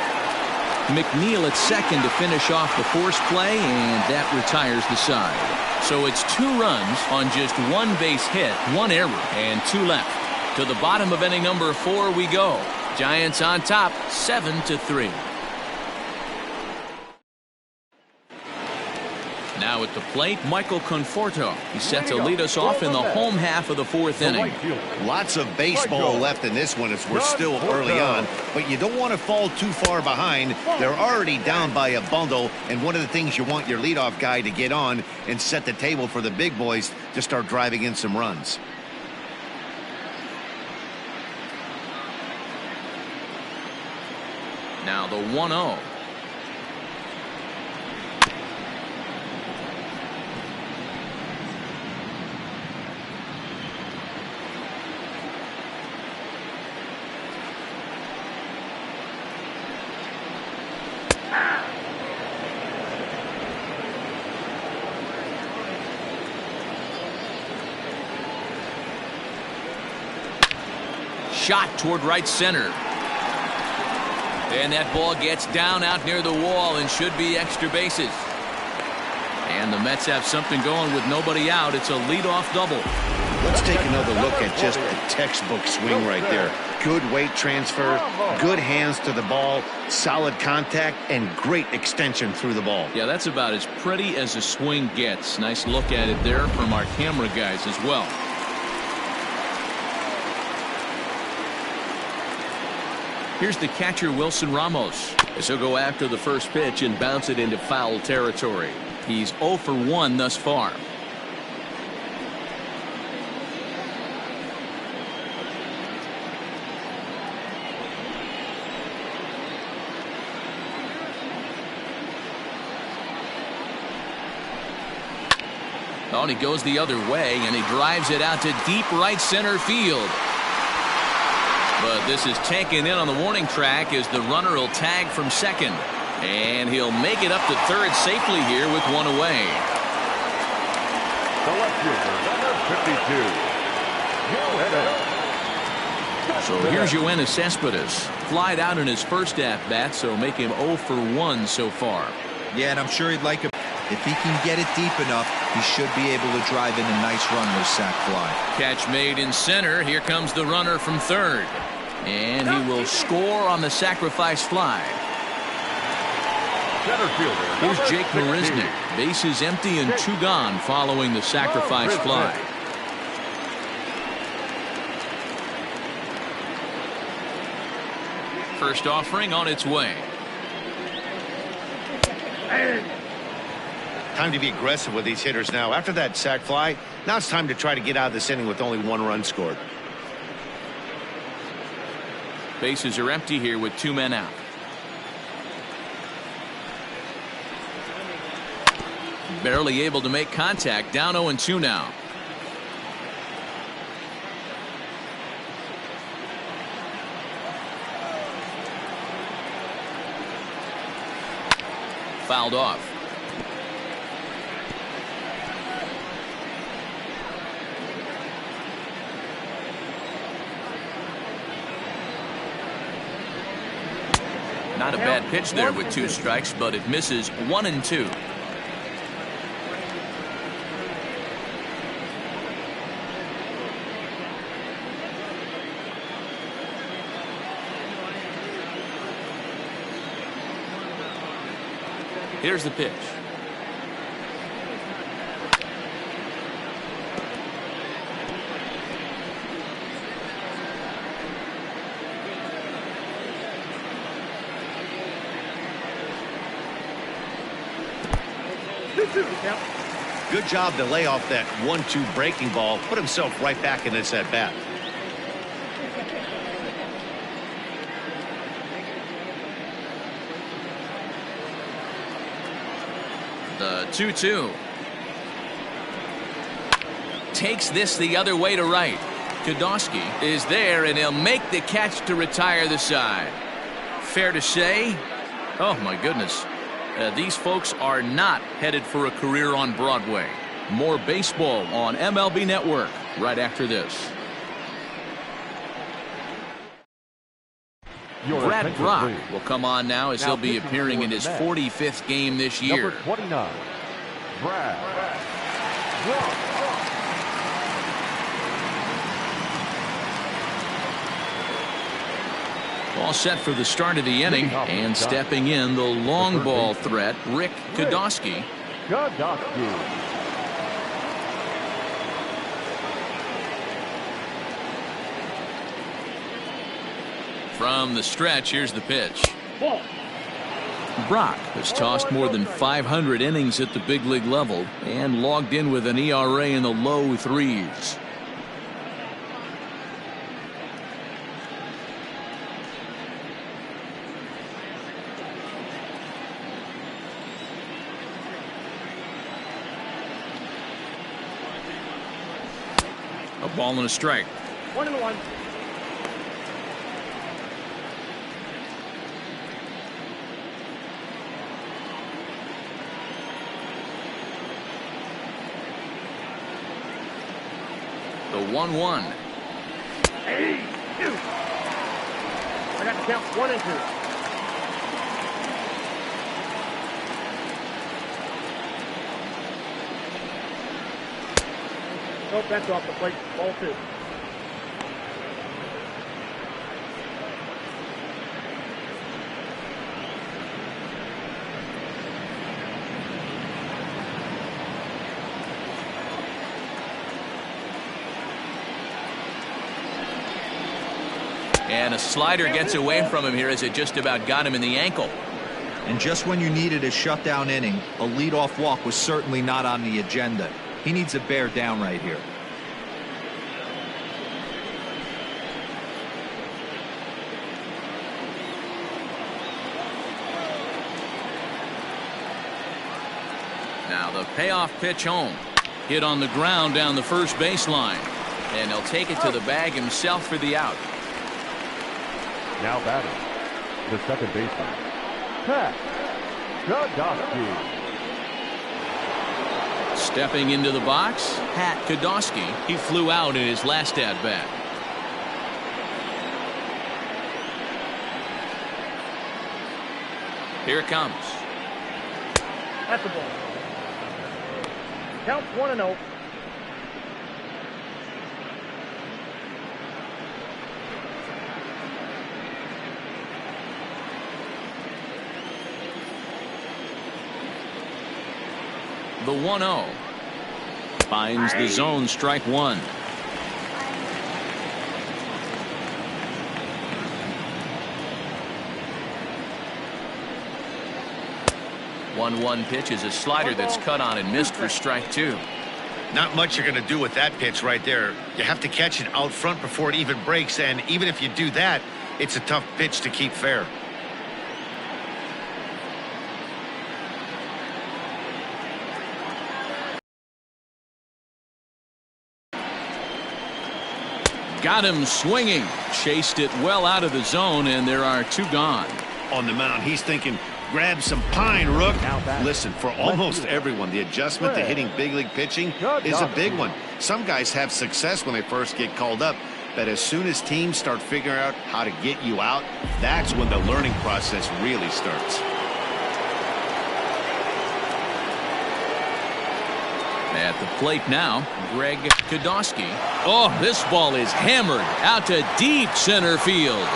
McNeil at second to finish off the force play, and that retires the side. So it's 2 runs on just 1 base hit, 1 error, and 2 left. To the bottom of inning number 4 we go. Giants on top, 7-3. Now at the plate, Michael Conforto. He's set to lead us off in the home half of the 4th inning. Lots of baseball left in this one as we're still early on, but you don't want to fall too far behind. They're already down by a bundle, and one of the things you want your leadoff guy to get on and set the table for the big boys to start driving in some runs. Now the 1-0. Shot toward right center. And that ball gets down out near the wall and should be extra bases. And the Mets have something going with nobody out. It's a leadoff double. Let's take another look at just a textbook swing right there. Good weight transfer, good hands to the ball, solid contact, and great extension through the ball. Yeah, that's about as pretty as a swing gets. Nice look at it there from our camera guys as well. Here's the catcher, Wilson Ramos, as he'll go after the first pitch and bounce it into foul territory. He's 0 for 1 thus far. Oh, and he goes the other way, and he drives it out to deep right center field. But this is taken in on the warning track as the runner will tag from second. And he'll make it up to third safely here with 1 away. The left fielder, number 52. So here's Yoenis Cespedes. Flied out in his first at-bat, so make him 0 for 1 so far. Yeah, and I'm sure he'd like if he can get it deep enough, he should be able to drive in a nice run with sac fly. Catch made in center. Here comes the runner from third. And he will score on the sacrifice fly. Here's Jake Marisnick. Bases empty and 2 gone following the sacrifice fly. First offering on its way. Time to be aggressive with these hitters now. After that sac fly, now it's time to try to get out of this inning with only 1 run scored. Bases are empty here with 2 men out. Barely able to make contact. Down 0-2 now. fouled off. Not a bad pitch there with 2 strikes, but it misses 1-2. Here's the pitch. Good job to lay off that 1-2 breaking ball. Put himself right back in this at bat. The 2-2. Takes this the other way to right. Kodosky is there, and he'll make the catch to retire the side. Fair to say, oh my goodness, these folks are not headed for a career on Broadway. More baseball on MLB Network right after this. Brad Brock will come on now as he'll be appearing in his 45th game this year. Number 29, Brad Brock. All set for the start of the inning, and stepping in the long ball threat, Rick Kodosky. From the stretch, here's the pitch. Brock has tossed more than 500 innings at the big league level and logged in with an ERA in the low 3s. A ball and a strike. 1-1. The 1-1. Hey, two. I got to count 1 and 2. Nope, that's off the plate. Ball 2. And a slider gets away from him here as it just about got him in the ankle. And just when you needed a shutdown inning, a leadoff walk was certainly not on the agenda. He needs to bear down right here. Now the payoff pitch home. Hit on the ground down the first baseline. And he'll take it to the bag himself for the out. Now batting, the second baseman, Pat Kodosky. Stepping into the box, Pat Kodosky. He flew out in his last at bat. Here it comes. That's the ball. Count 1-0. The 1-0. Finds the zone, strike 1. One pitch is a slider that's cut on and missed for strike 2. Not much you're going to do with that pitch right there. You have to catch it out front before it even breaks, and even if you do that, it's a tough pitch to keep fair. Got him swinging. Chased it well out of the zone, and there are 2 gone. On the mound, he's thinking, Grab some pine, Rook. Now back. Listen, for almost everyone, the adjustment to hitting big league pitching is a big one. Some guys have success when they first get called up, but as soon as teams start figuring out how to get you out, that's when the learning process really starts. At the plate now, Greg Kodosky. Oh, this ball is hammered out to deep center field.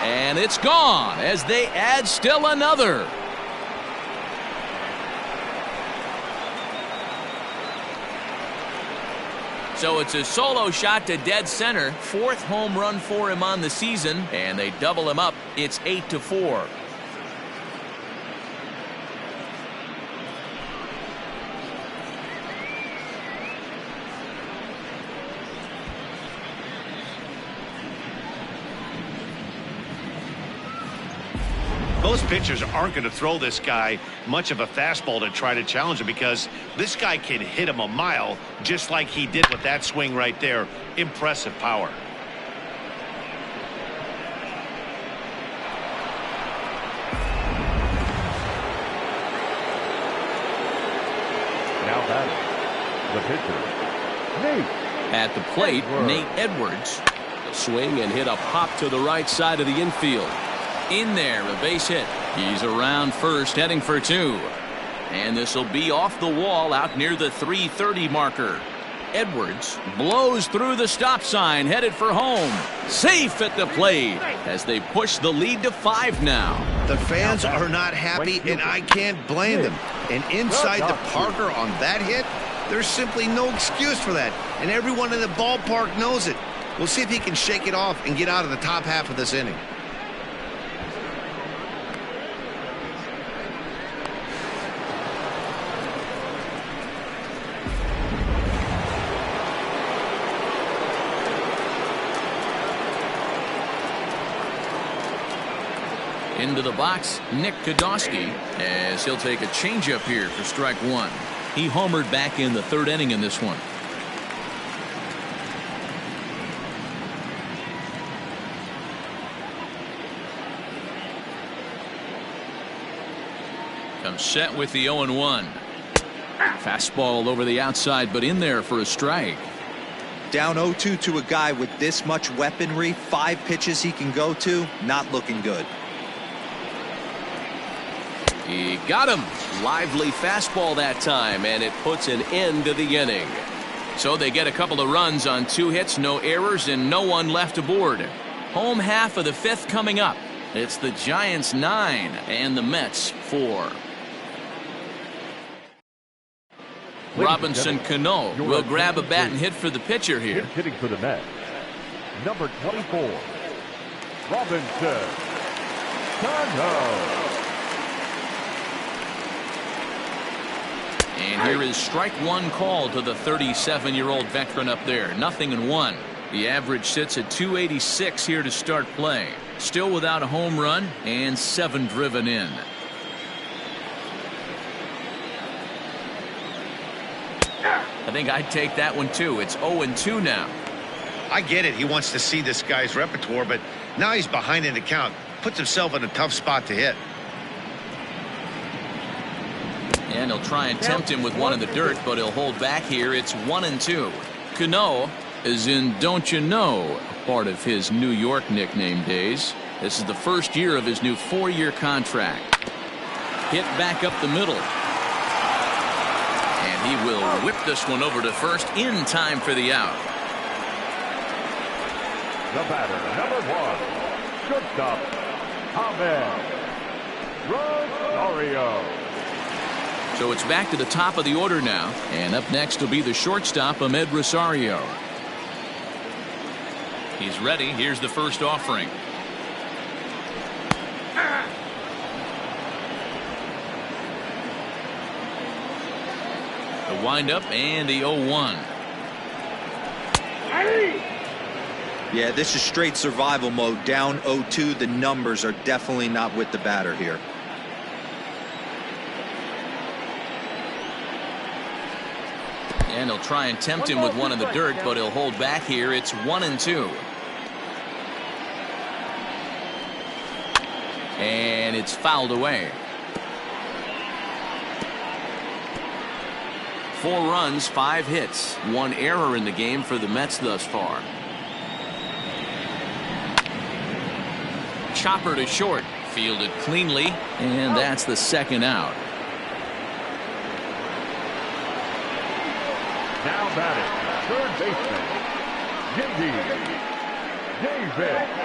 And it's gone as they add still another. So it's a solo shot to dead center. 4th home run for him on the season, and they double him up. It's 8-4. Most pitchers aren't going to throw this guy much of a fastball to try to challenge him because this guy can hit him a mile just like he did with that swing right there. Impressive power. Now batting, the pitcher, Nate. At the plate, Nate Edwards. A swing and hit a pop to the right side of the infield. In there, a base hit. He's around first, heading for 2. And this will be off the wall out near the 330 marker. Edwards blows through the stop sign, headed for home. Safe at the plate as they push the lead to 5 now. The fans are not happy, and I can't blame them. And inside the Parker on that hit, there's simply no excuse for that. And everyone in the ballpark knows it. We'll see if he can shake it off and get out of the top half of this inning. Into the box, Nick Kodosky, as he'll take a changeup here for strike 1. He homered back in the 3rd inning in this one. Comes set with the 0-1. Fastball over the outside, but in there for a strike. Down 0-2 to a guy with this much weaponry, 5 pitches he can go to, not looking good. He got him. Lively fastball that time, and it puts an end to the inning. So they get a couple of runs on 2 hits, no errors, and no one left aboard. Home half of the 5th coming up. It's the Giants 9 and the Mets 4. Robinson Cano will grab a bat and hit for the pitcher here. Hitting for the Mets, number 24, Robinson Cano. And here is strike 1 call to the 37-year-old veteran up there. 0-1. The average sits at 286 here to start play. Still without a home run and 7 driven in. I think I'd take that one too. It's 0-2 now. I get it. He wants to see this guy's repertoire, but now he's behind in the count. Puts himself in a tough spot to hit. And he'll try and tempt him with one in the dirt, but he'll hold back here. It's 1-2. Cano is in Don't You Know, part of his New York nickname days. This is the first year of his new 4-year contract. Hit back up the middle. And he will whip this one over to first in time for the out. The batter, number 1, shortstop, Ahmed Rosario. So it's back to the top of the order now. And up next will be the shortstop, Ahmed Rosario. He's ready. Here's the first offering. The windup and the 0-1. Yeah, this is straight survival mode. Down 0-2. The numbers are definitely not with the batter here. And he'll try and tempt him with one in the dirt, but he'll hold back here. It's 1-2. And it's fouled away. 4 runs, 5 hits, 1 error in the game for the Mets thus far. Chopper to short, fielded cleanly, and that's the second out. Now batting, third baseman, Davis.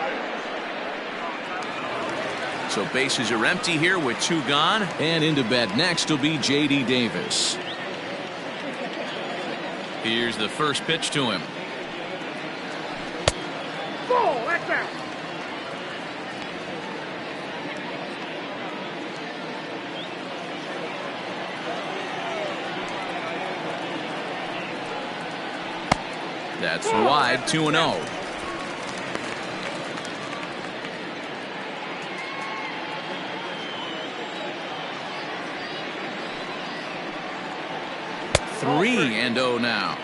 So bases are empty here with 2 gone, and into bat next will be J.D. Davis. Here's the first pitch to him. Ball, that's out. That's wide, 2-0. Three and 0 now.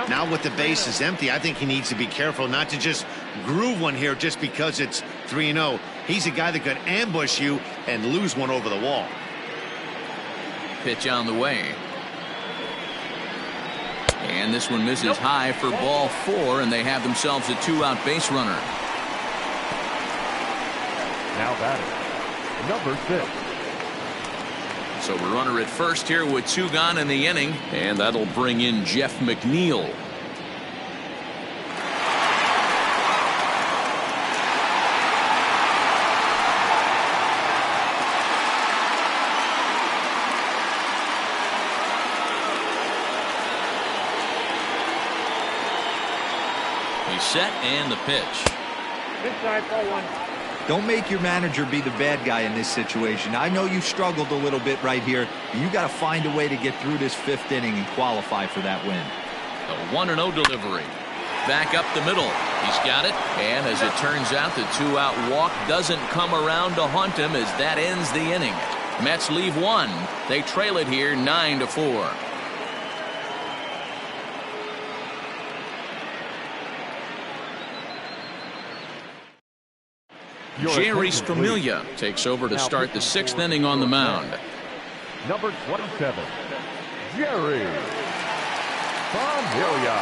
Now with the bases empty, I think he needs to be careful not to just groove one here just because it's 3-0. He's a guy that could ambush you and lose one over the wall. Pitch on the way. And this one misses high for ball 4, and they have themselves a 2-out base runner. Now batting, number 6. So a runner at first here with 2 gone in the inning, and that'll bring in Jeff McNeil. He's set, and the pitch. Inside, ball 1. Don't make your manager be the bad guy in this situation. I know you struggled a little bit right here. You got to find a way to get through this 5th inning and qualify for that win. A 1-0 delivery. Back up the middle. He's got it. And as it turns out, the 2-out walk doesn't come around to haunt him as that ends the inning. Mets leave 1. They trail it here 9-4. Jerry Familia takes over to start the 6th inning on the mound. Number 27, Jerry Familia.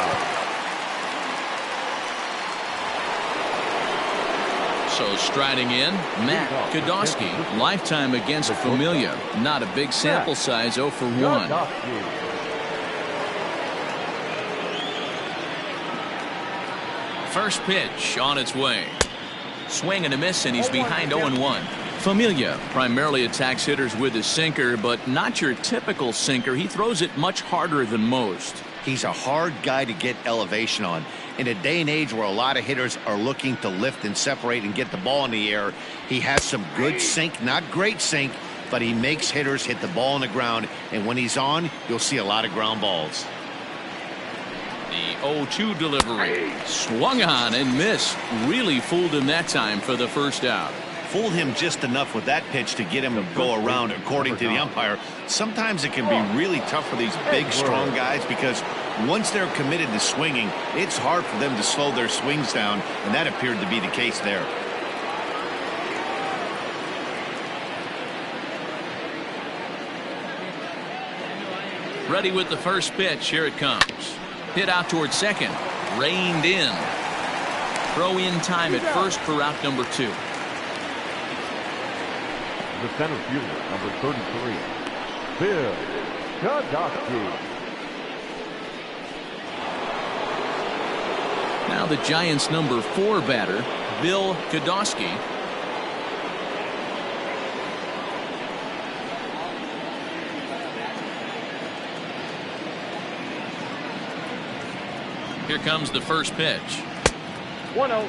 So striding in, Matt Godowski. Lifetime against Familia. Not a big sample size, 0 for 1. First pitch on its way. Swing and a miss, and he's behind 0-1. Familia primarily attacks hitters with his sinker, but not your typical sinker. He throws it much harder than most. He's a hard guy to get elevation on. In a day and age where a lot of hitters are looking to lift and separate and get the ball in the air, he has some good sink, not great sink, but he makes hitters hit the ball on the ground, and when he's on, you'll see a lot of ground balls. The 0-2 delivery. Swung on and missed. Really fooled him that time for the first out. Fooled him just enough with that pitch to get him to go around, according to the umpire. Sometimes it can be really tough for these big, strong guys because once they're committed to swinging, it's hard for them to slow their swings down, and that appeared to be the case there. Ready with the first pitch. Here it comes. Hit out towards second. Reined in. Throw in time at first for out number 2. The center fielder, number 33, Bill Godowski. Now the Giants' number 4 batter, Bill Godowski. Here comes the first pitch. 1-0.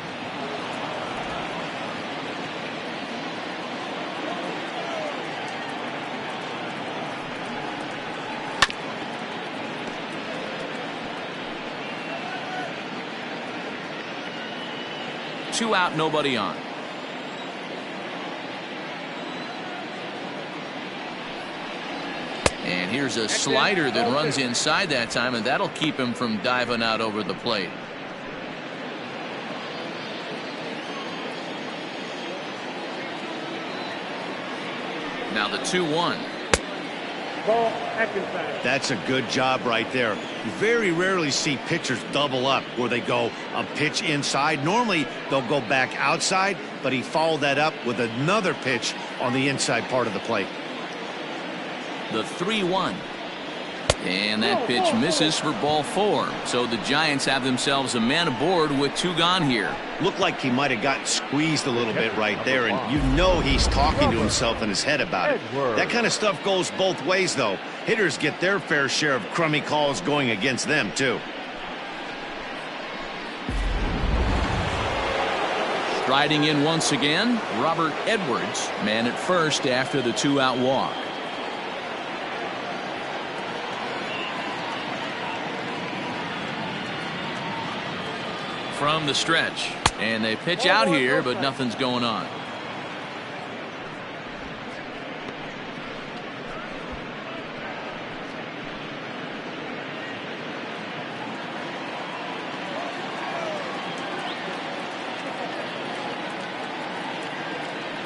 Two out, nobody on. And here's a slider that runs inside that time, and that'll keep him from diving out over the plate. Now the 2-1. Ball back inside. That's a good job right there. You very rarely see pitchers double up where they go a pitch inside. Normally they'll go back outside, but he followed that up with another pitch on the inside part of the plate. The 3-1. And that pitch misses for ball 4. So the Giants have themselves a man aboard with 2 gone here. Looked like he might have gotten squeezed a little bit right there, and you know he's talking to himself in his head about it. That kind of stuff goes both ways, though. Hitters get their fair share of crummy calls going against them, too. Striding in once again, Robert Edwards, man at first after the 2-out walk. From the stretch, and they pitch out here, but nothing's going on.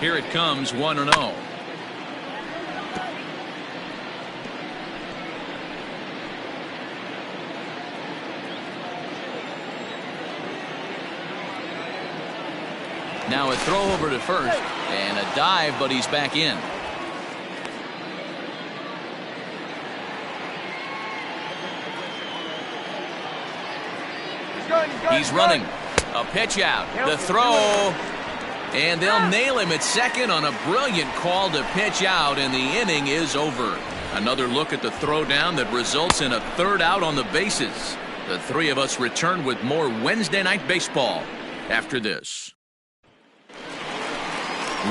Here it comes, 1-0. Now a throw over to first, and a dive, but he's back in. He's running. A pitch out. The throw. And they'll nail him at second on a brilliant call to pitch out, and the inning is over. Another look at the throwdown that results in a 3rd out on the bases. The 3 of us return with more Wednesday Night Baseball after this.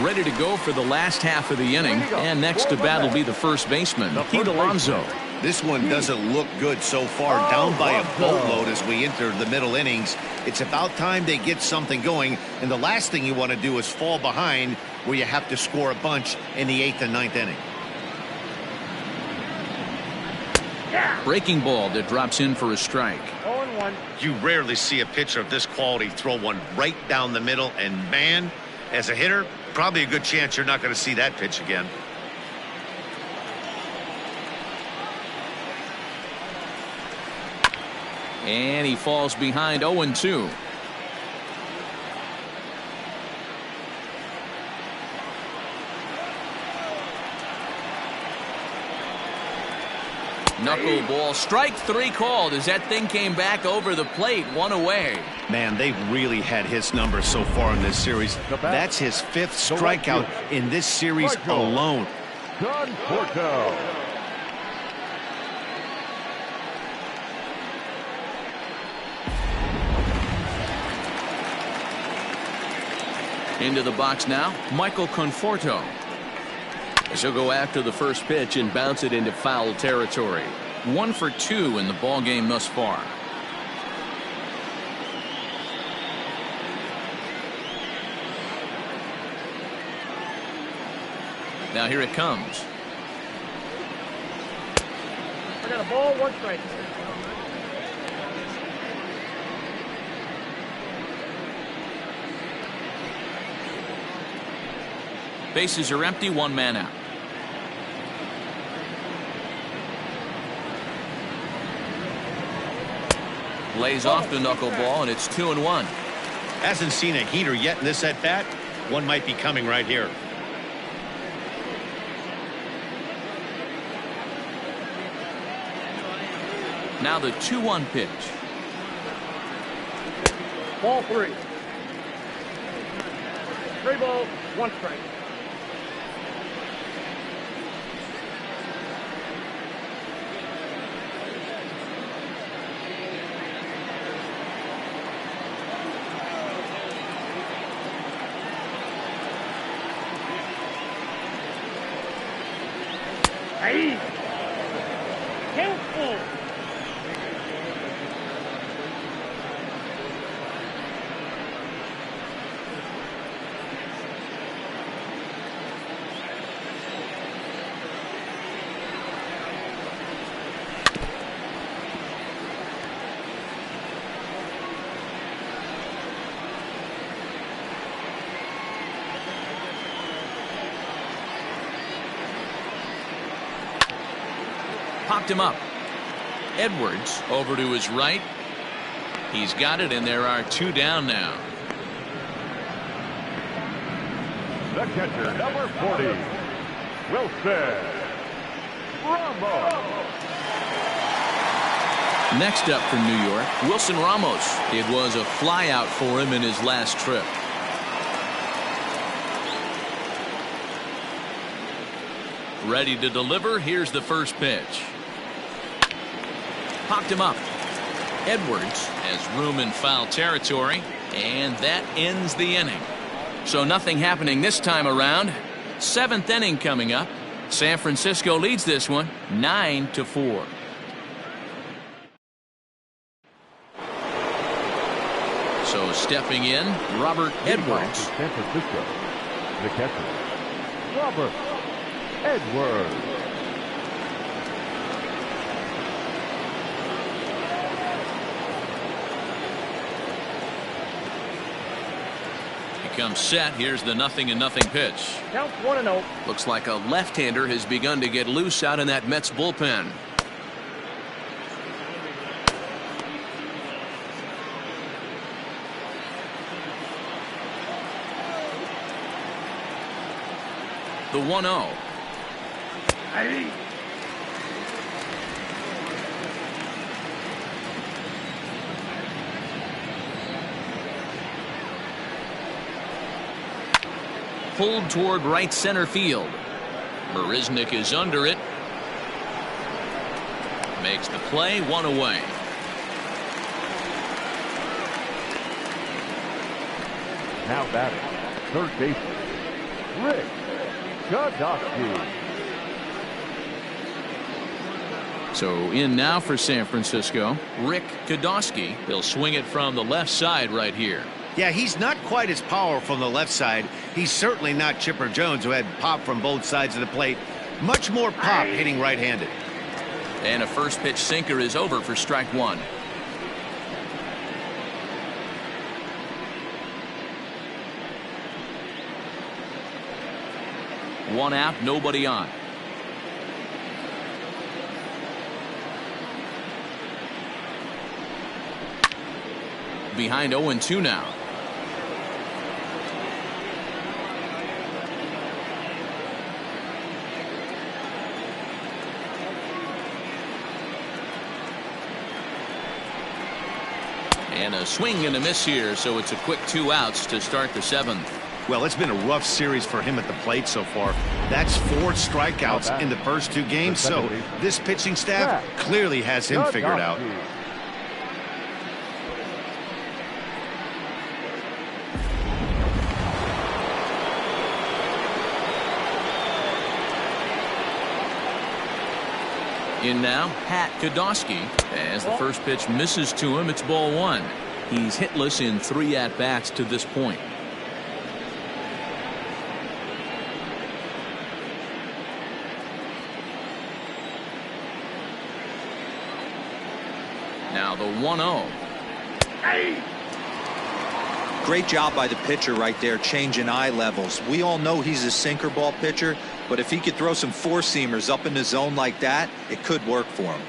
Ready to go for the last half of the inning, and next to bat will be the first baseman, Pete Alonso. This one doesn't look good so far. Down by a boatload as we enter the middle innings. It's about time they get something going, and the last thing you want to do is fall behind where you have to score a bunch in the 8th and 9th inning. Breaking ball that drops in for a strike. 0-1. You rarely see a pitcher of this quality throw one right down the middle, and man, as a hitter, probably a good chance you're not going to see that pitch again. And he falls behind 0-2. Knuckleball, strike 3 called as that thing came back over the plate, 1 away. Man, they've really had his number so far in this series. That's his 5th strikeout in this series alone. John Porto. Into the box now, Michael Conforto. He'll go after the first pitch and bounce it into foul territory. 1 for 2 in the ball game thus far. Now here it comes. I got a ball, 1 strike. Bases are empty, 1 man out. Lays off the knuckleball, and it's 2-1. Hasn't seen a heater yet in this at-bat. One might be coming right here. Now the 2-1 pitch. Ball 3. 3 balls, 1 strike. Ahí. Careful. Popped him up. Edwards over to his right. He's got it, and there are 2 down now. The catcher, number 40, Wilson Ramos. Next up from New York, Wilson Ramos. It was a flyout for him in his last trip. Ready to deliver. Here's the first pitch. Popped him up. Edwards has room in foul territory, and that ends the inning. So nothing happening this time around. 7th inning coming up. San Francisco leads this one 9-4. So stepping in, Robert Edwards. San Francisco, the catcher, Robert Edwards. He comes set. Here's the 0-0 pitch. Count 1-0. Looks like a left-hander has begun to get loose out in that Mets bullpen. The 1-0. Hey. Pulled toward right center field. Marisnik is under it. Makes the play, 1 away. Now batting, third baseman, Rick Godowski. So in now for San Francisco, Rick Godowski. He'll swing it from the left side right here. Yeah, he's not quite as powerful on the left side. He's certainly not Chipper Jones, who had pop from both sides of the plate. Much more pop hitting right-handed. And a first pitch sinker is over for strike 1. One out, nobody on. Behind 0-2 now. And a swing and a miss here, so it's a quick 2 outs to start the 7th. Well, it's been a rough series for him at the plate so far. That's 4 strikeouts in the first 2 games, so this pitching staff clearly has him figured out. In now, Pat Godowski. As the first pitch misses to him, it's ball 1. He's hitless in 3 at-bats to this point. Now the 1-0. Hey. Great job by the pitcher right there, changing eye levels. We all know he's a sinker ball pitcher, but if he could throw some 4-seamers up in the zone like that, it could work for him.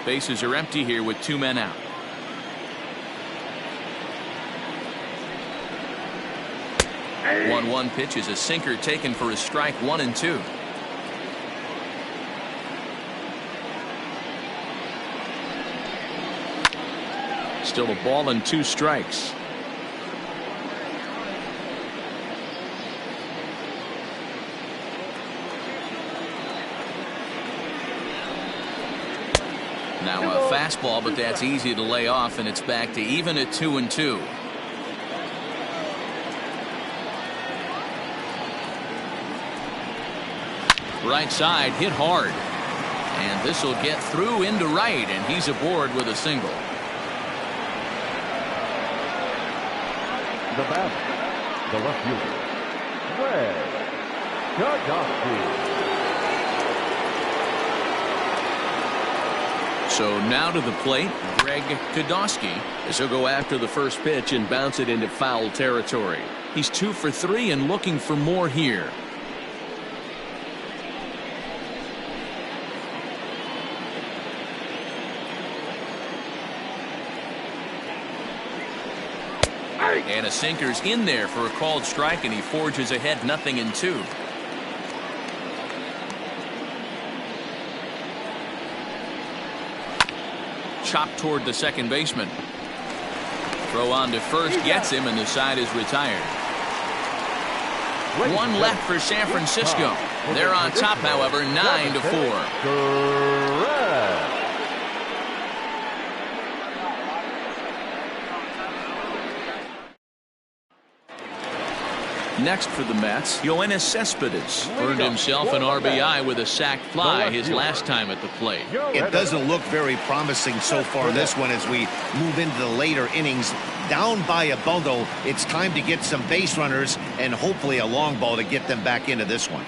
Bases are empty here with 2 men out. Hey. 1-1 pitch is a sinker taken for a strike 1 and 2. Still a ball and 2 strikes. Now a fastball, but that's easy to lay off, and it's back to even at 2-2. Right side hit hard, and this will get through into right, and he's aboard with a single. The batter, the left fielder, Rick Godowski. So now to the plate, Greg Godowski, as he'll go after the first pitch and bounce it into foul territory. He's 2 for 3 and looking for more here. And a sinker's in there for a called strike, and he forges ahead 0-2. Chopped toward the second baseman. Throw on to first gets him, and the side is retired. One left for San Francisco. They're on top, however, 9-4. Next for the Mets, Yoenis Cespedes earned himself an RBI with a sac fly his last time at the plate. It doesn't look very promising so far this one as we move into the later innings. Down by a bundle, it's time to get some base runners and hopefully a long ball to get them back into this one.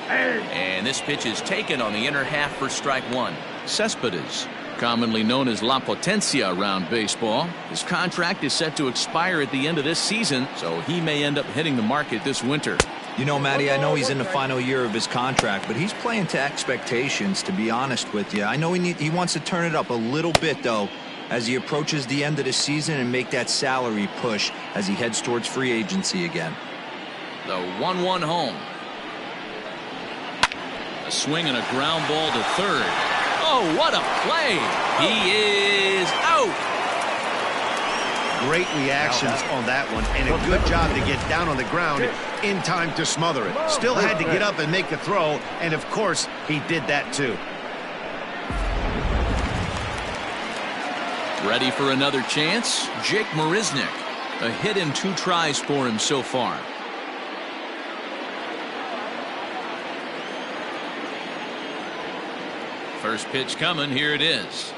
And this pitch is taken on the inner half for strike one. Cespedes, commonly known as La Potencia around baseball. His contract is set to expire at the end of this season, so he may end up hitting the market this winter. You know, Matty, I know he's in the final year of his contract, but he's playing to expectations, to be honest with you. I know he wants to turn it up a little bit, though, as he approaches the end of the season and make that salary push as he heads towards free agency again. The 1-1 home. A swing and a ground ball to third. Oh, what a play! He is out. Great reactions on that one, and a good job to get down on the ground in time to smother it. Still had to get up and make the throw, and of course, he did that too. Ready for another chance? Jake Marisnick. A hit in 2 tries for him so far. First pitch coming. Here it is.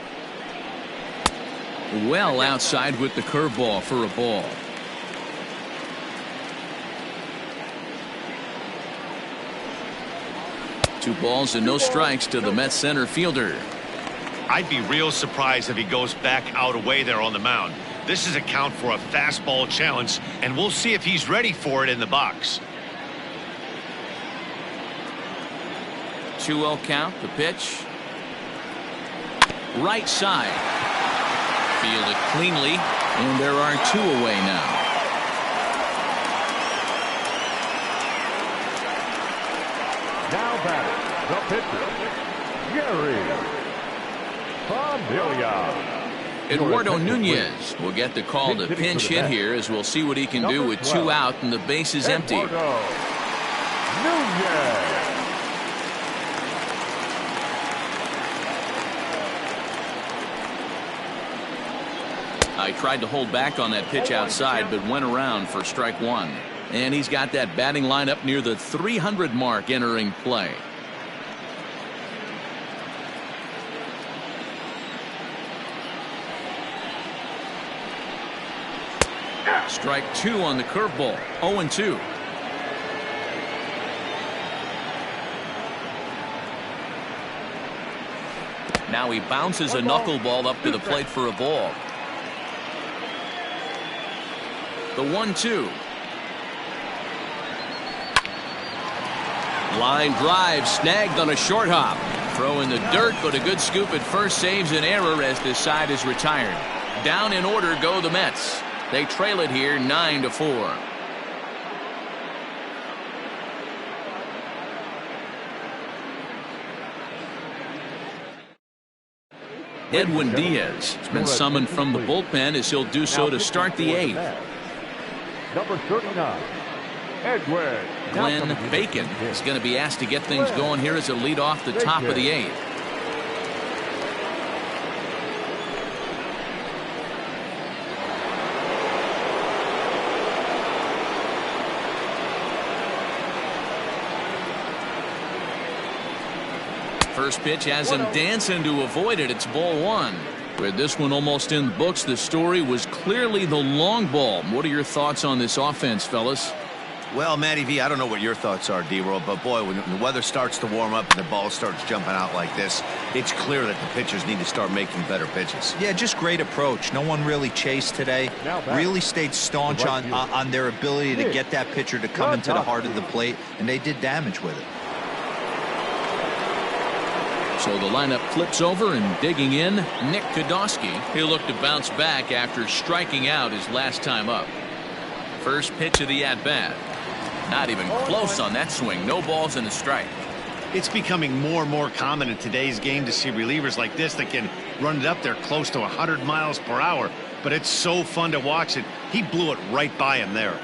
Well outside with the curveball for a ball. Two balls and no strikes to the Mets center fielder. I'd be real surprised if he goes back out away there on the mound. This is a count for a fastball challenge, and we'll see if he's ready for it in the box. 2-0 count. The pitch. Right side. Fielded cleanly, and there are 2 away now. Now batting, the pitcher, Gary Familia. Eduardo Nunez will get the call to pinch hit here, as we'll see what he can do with 2 out and the base is empty. Eduardo Nunez. I tried to hold back on that pitch outside, but went around for strike one. And he's got that batting lineup near the 300 mark entering play. Strike 2 on the curveball. 0-2. Now he bounces a knuckleball up to the plate for a ball. The 1-2. Line drive snagged on a short hop. Throw in the dirt, but a good scoop at first saves an error as this side is retired. Down in order go the Mets. They trail it here 9-4. Edwin Diaz has been summoned from the bullpen as he'll do so to start the 8th. Number 39, Edwin. Glenn Bacon is going to be asked to get things going here as a lead off the top of the 8th. First pitch has him dancing to avoid it. It's ball 1. With this one almost in the books, the story was clearly the long ball. What are your thoughts on this offense, fellas? Well, Matty V, I don't know what your thoughts are, D-Roll, but boy, when the weather starts to warm up and the ball starts jumping out like this, it's clear that the pitchers need to start making better pitches. Yeah, just great approach. No one really chased today. Really stayed staunch on their ability to get that pitcher to come into the heart of the plate, and they did damage with it. So the lineup flips over, and digging in, Nick Kodosky. He'll look to bounce back after striking out his last time up. First pitch of the at-bat. Not even close on that swing. No balls and a strike. It's becoming more and more common in today's game to see relievers like this that can run it up there close to 100 miles per hour. But it's so fun to watch it. He blew it right by him there.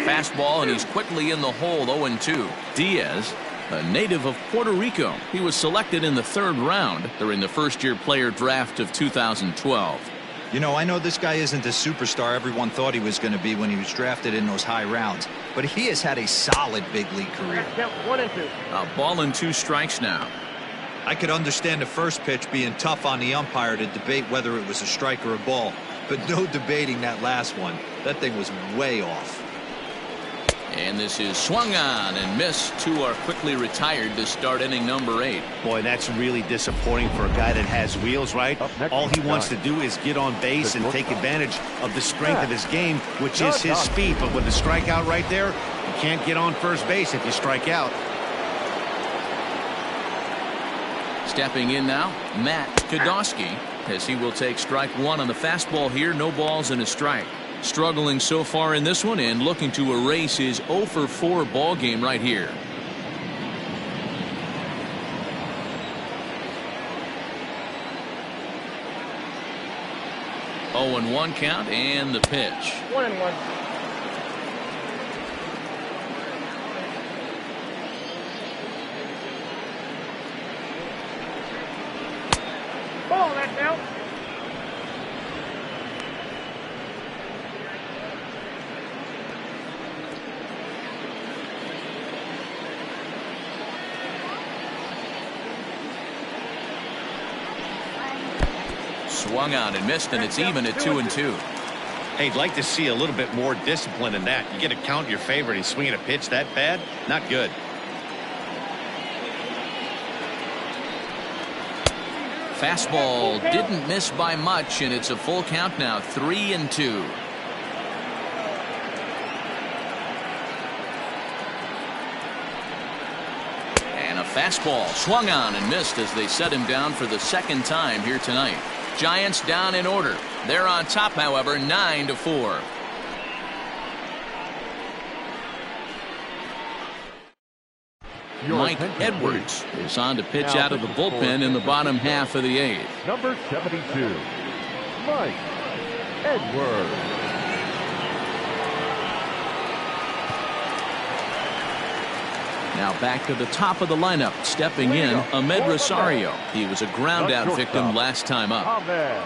Fastball, and he's quickly in the hole. 0-2. Diaz, a native of Puerto Rico. He was selected in the 3rd round during the first-year player draft of 2012. You know, I know this guy isn't the superstar everyone thought he was going to be when he was drafted in those high rounds, but he has had a solid big league career. A ball and 2 strikes now. I could understand the first pitch being tough on the umpire to debate whether it was a strike or a ball, but no debating that last one. That thing was way off. And this is swung on and missed. 2 are quickly retired to start inning number 8. Boy, that's really disappointing for a guy that has wheels, right? All he wants to do is get on base and take advantage of the strength of his game, which is his speed. But with the strikeout right there, you can't get on first base if you strike out. Stepping in now, Matt Kodosky, as he will take strike 1 on the fastball here. No balls and a strike. Struggling so far in this one and looking to erase his 0-for-4 ball game right here. Oh, and 1 count, and the pitch. 1-1. Ball, that's out. Swung on and missed, and it's even at 2-2. Hey, I'd like to see a little bit more discipline in that. You get a count in your favor and he's swinging a pitch that bad? Not good. Fastball didn't miss by much, and it's a full count now. 3-2. And a fastball swung on and missed as they set him down for the 2nd time here tonight. Giants down in order. They're on top, however, 9-4. Mike Edwards is on to pitch out of the bullpen in the bottom half of the 8th. Number 72, Mike Edwards. Now back to the top of the lineup. Stepping in, Ahmed Rosario. He was a ground-out victim last time up. Ahmed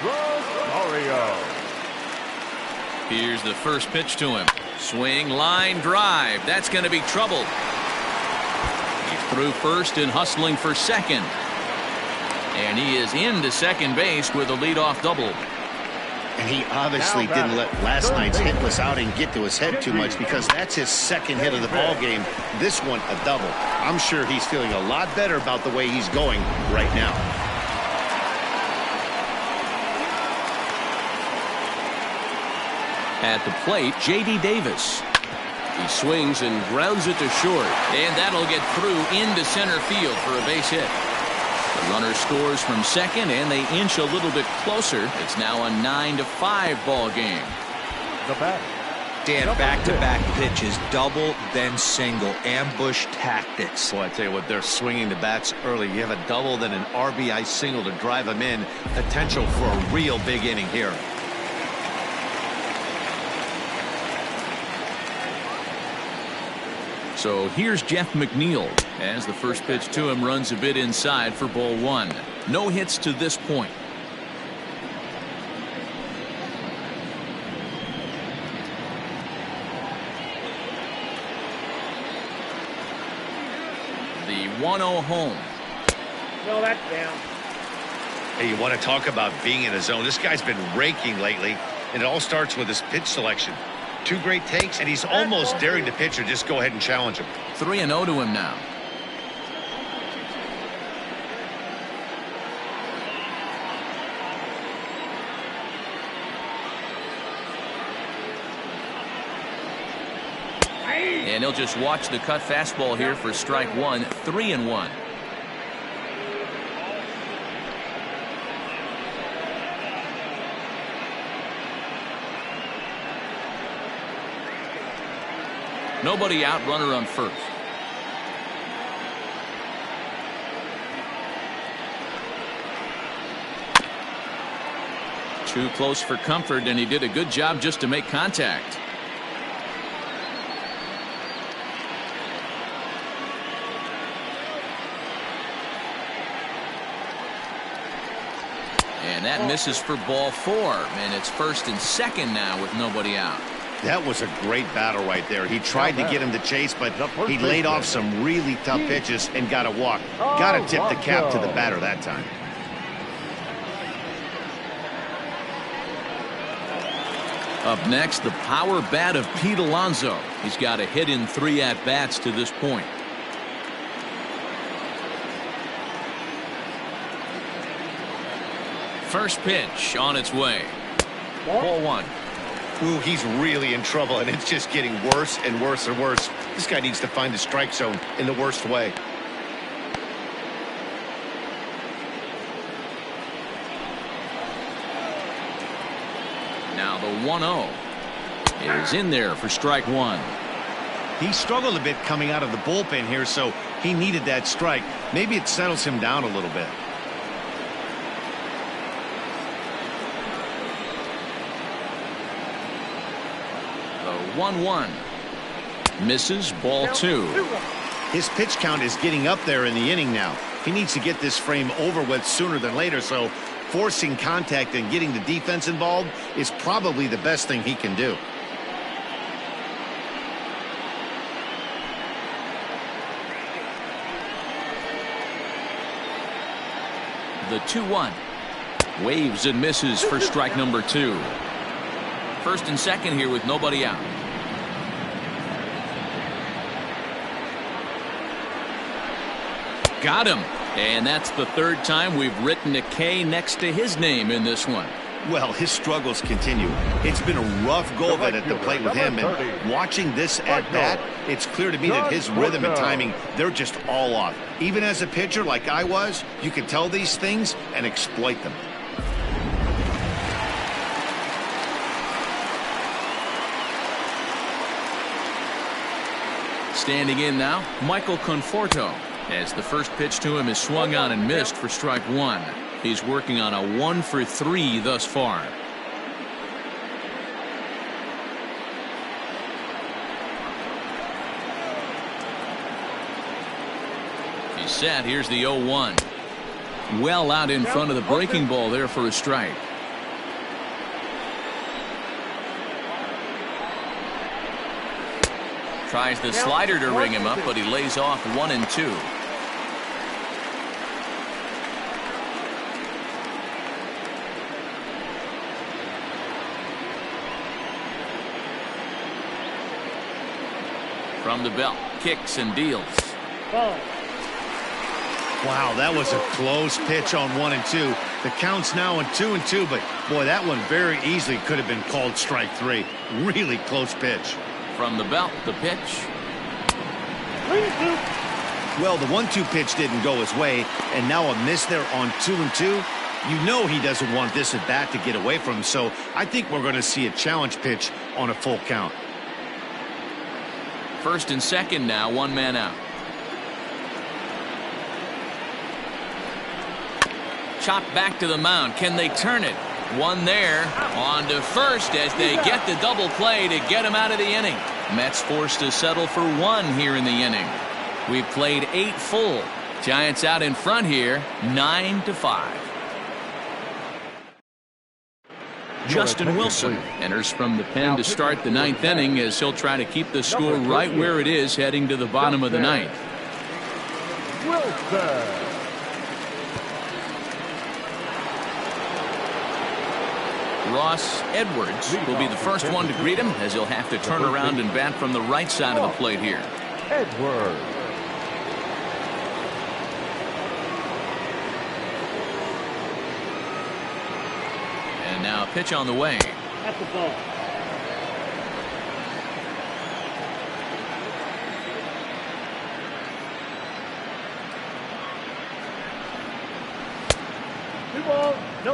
Rosario. Here's the first pitch to him. Swing, line, drive. That's going to be trouble. He's through first and hustling for second. And he is into second base with a leadoff double. And he obviously didn't let last night's hitless outing get to his head too much, because that's his 2nd hit of the ball game. This one a double. I'm sure he's feeling a lot better about the way he's going right now. At the plate, J.D. Davis. He swings and grounds it to short, and that'll get through into center field for a base hit. The runner scores from second, and they inch a little bit closer. It's now a 9-5 ball game. The bat. Dan, back-to-back pitches, double, then single, ambush tactics. Boy, I tell you what, they're swinging the bats early. You have a double, then an RBI single to drive them in. Potential for a real big inning here. So here's Jeff McNeil as the first pitch to him runs a bit inside for ball 1. No hits to this point. The 1-0 home. No, that's down. Hey, you want to talk about being in a zone? This guy's been raking lately, and it all starts with his pitch selection. 2 great takes, and he's almost daring the pitcher just go ahead and challenge him. 3-0 to him now. And he'll just watch the cut fastball here for strike one, 3-1. Nobody out, runner on first. Too close for comfort, and he did a good job just to make contact. And that misses for ball 4, and it's first and second now with nobody out. That was a great battle right there. He tried to get him to chase, but he laid off some really tough pitches and got a walk. Got to tip the cap to the batter that time. Up next, the power bat of Pete Alonso. He's got a hit in 3 at-bats to this point. First pitch on its way. Ball 1. Ooh, he's really in trouble, and it's just getting worse and worse and worse. This guy needs to find the strike zone in the worst way. Now the 1-0 is in there for strike 1. He struggled a bit coming out of the bullpen here, so he needed that strike. Maybe it settles him down a little bit. The 1-1 misses, ball 2. His pitch count is getting up there in the inning now. He needs to get this frame over with sooner than later, so forcing contact and getting the defense involved is probably the best thing he can do. The 2-1 waves and misses for strike number 2. First and second here with nobody out. Got him. And that's the 3rd time we've written a K next to his name in this one. Well, his struggles continue. It's been a rough go of it at the plate with him, and watching this at bat, it's clear to me that his rhythm and timing, they're just all off. Even as a pitcher like I was, you can tell these things and exploit them. Standing in now, Michael Conforto, as the first pitch to him is swung on and missed for strike 1. He's working on a 1-for-3 thus far. He's set. Here's the 0-1. Well out in front of the breaking ball there for a strike. Tries the slider to ring him up, but he lays off 1 and 2. From the belt, kicks and deals. Wow, that was a close pitch on 1 and 2. The count's now on 2 and 2, but boy, that one very easily could have been called strike 3. Really close pitch. From the belt, the pitch. Well, the 1-2 pitch didn't go his way, and now a miss there on 2 and 2. You know he doesn't want this at bat to get away from him, so I think we're going to see a challenge pitch on a full count. First and second now, 1 man out. Chopped back to the mound. Can they turn it? 1 there. On to first as they get the double play to get him out of the inning. Mets forced to settle for 1 here in the inning. We've played 8 full. Giants out in front here, 9-5. Justin Wilson enters from the pen to start the 9th inning as he'll try to keep the score right where it is heading to the bottom of the 9th. Wilson. Ross Edwards will be the first one to greet him as he'll have to turn around and bat from the right side of the plate here. Edwards. And now a pitch on the way. At the ball.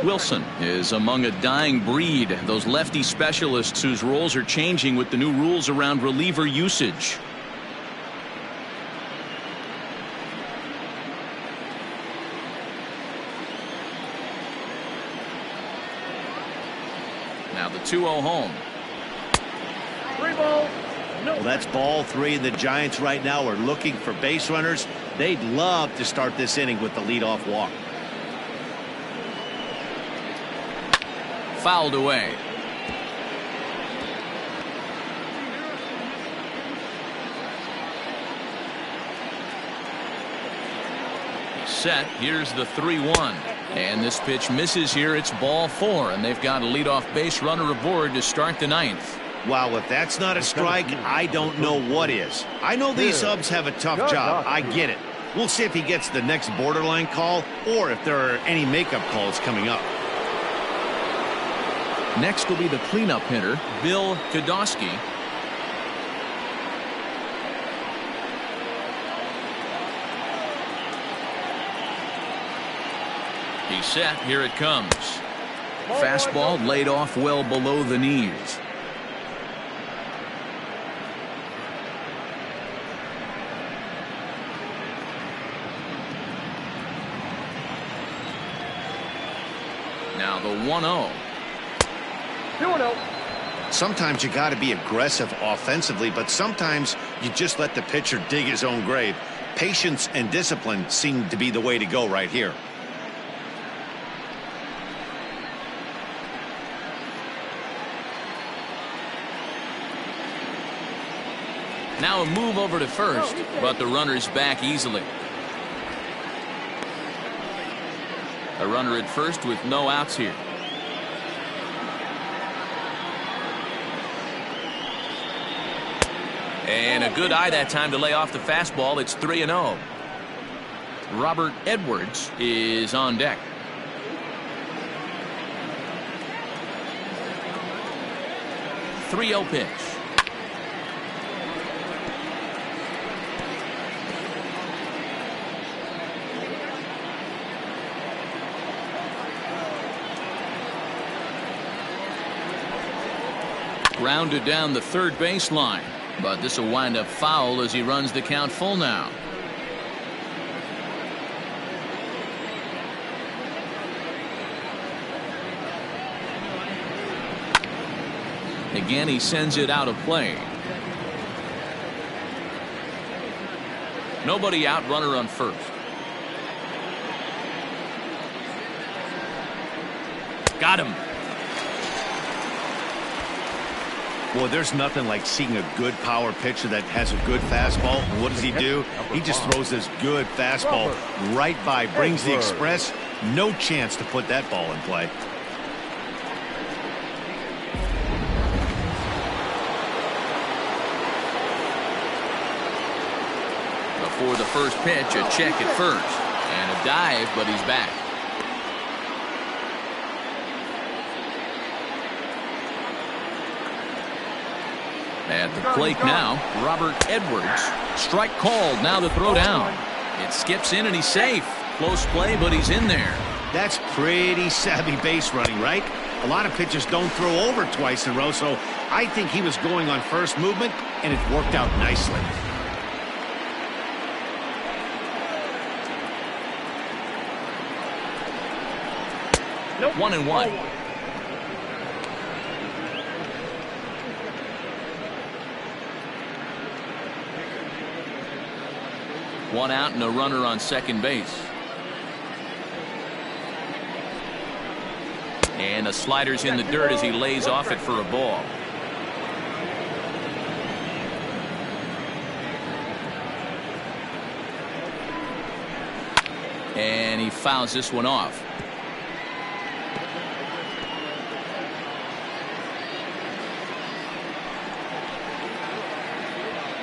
Wilson is among a dying breed, those lefty specialists whose roles are changing with the new rules around reliever usage. Now the 2-0 home. Well, that's ball 3, and the Giants right now are looking for base runners. They'd love to start this inning with the leadoff walk. Fouled away. Set. Here's the 3-1. And this pitch misses here. It's ball 4, and they've got a leadoff base runner aboard to start the 9th. Wow, if that's not a strike, I don't know what is. I know these subs have a tough job. I get it. We'll see if he gets the next borderline call or if there are any makeup calls coming up. Next will be the cleanup hitter, Bill Kodosky. He's set. Here it comes. Fastball laid off well below the knees. Now the 1-0. Sometimes you got to be aggressive offensively, but sometimes you just let the pitcher dig his own grave. Patience and discipline seem to be the way to go right here. Now a move over to first, but the runner's back easily. A runner at first with no outs here. And a good eye that time to lay off the fastball. It's 3-0. Robert Edwards is on deck. The 3-0 pitch. Grounded down the third baseline, but this will wind up foul as he runs the count full now. Again, he sends it out of play. Nobody out, runner on first. Got him. Boy, there's nothing like seeing a good power pitcher that has a good fastball. And what does he do? He just throws this good fastball right by, brings the express. No chance to put that ball in play. Before the first pitch, a check at first. And a dive, but he's back. At the plate now, Robert Edwards. Strike called. Now the throw down. It skips in and he's safe. Close play, but he's in there. That's pretty savvy base running, right? A lot of pitchers don't throw over twice in a row, so I think he was going on first movement, and it worked out nicely. Nope. 1-1. One out and a runner on second base. And the slider's in the dirt as he lays off it for a ball. And he fouls this one off.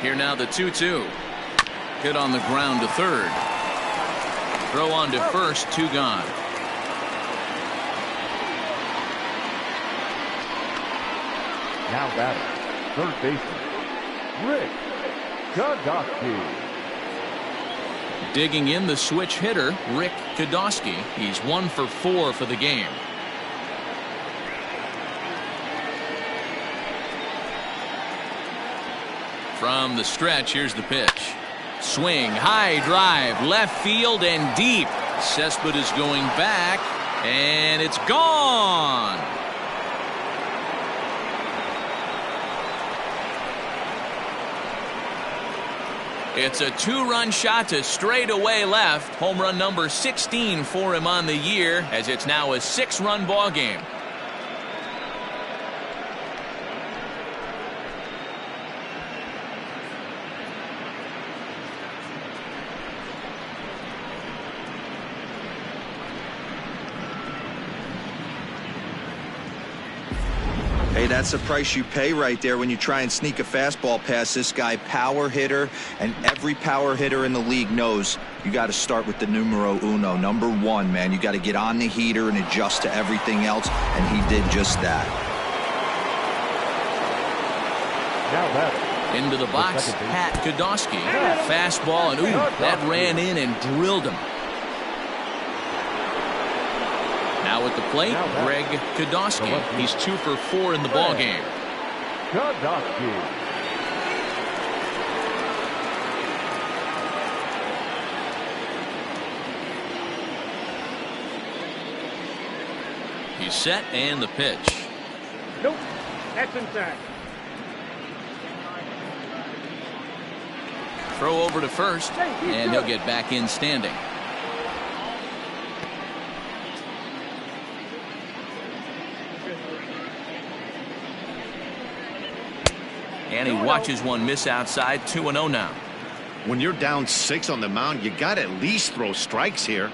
Here now the 2-2. Hit on the ground to third. Throw on to first, 2 gone. Now batting, third baseman, Rick Kodosky. Digging in, the switch hitter, Rick Kodosky. He's 1 for 4 for the game. From the stretch, here's the pitch. Swing, high drive, left field and deep. Cespedes going back, and it's gone. It's a 2-run shot to straightaway left. Home run number 16 for him on the year, as it's now a 6-run ball game. Hey, that's the price you pay right there when you try and sneak a fastball past this guy. Power hitter, and every power hitter in the league knows you got to start with the numero uno, number 1, man. You got to get on the heater and adjust to everything else, and he did just that. Now that into the box, Pat Kodosky. Fastball, and ooh, that ran in and drilled him. Now at the plate, Greg Kodosky. He's 2 for 4 in the ball game. Kodosky. He's set, and the pitch. Nope, that's inside. Throw over to first, and he'll get back in standing. And he watches one miss outside. 2-0 now. When you're down 6 on the mound, you got to at least throw strikes here.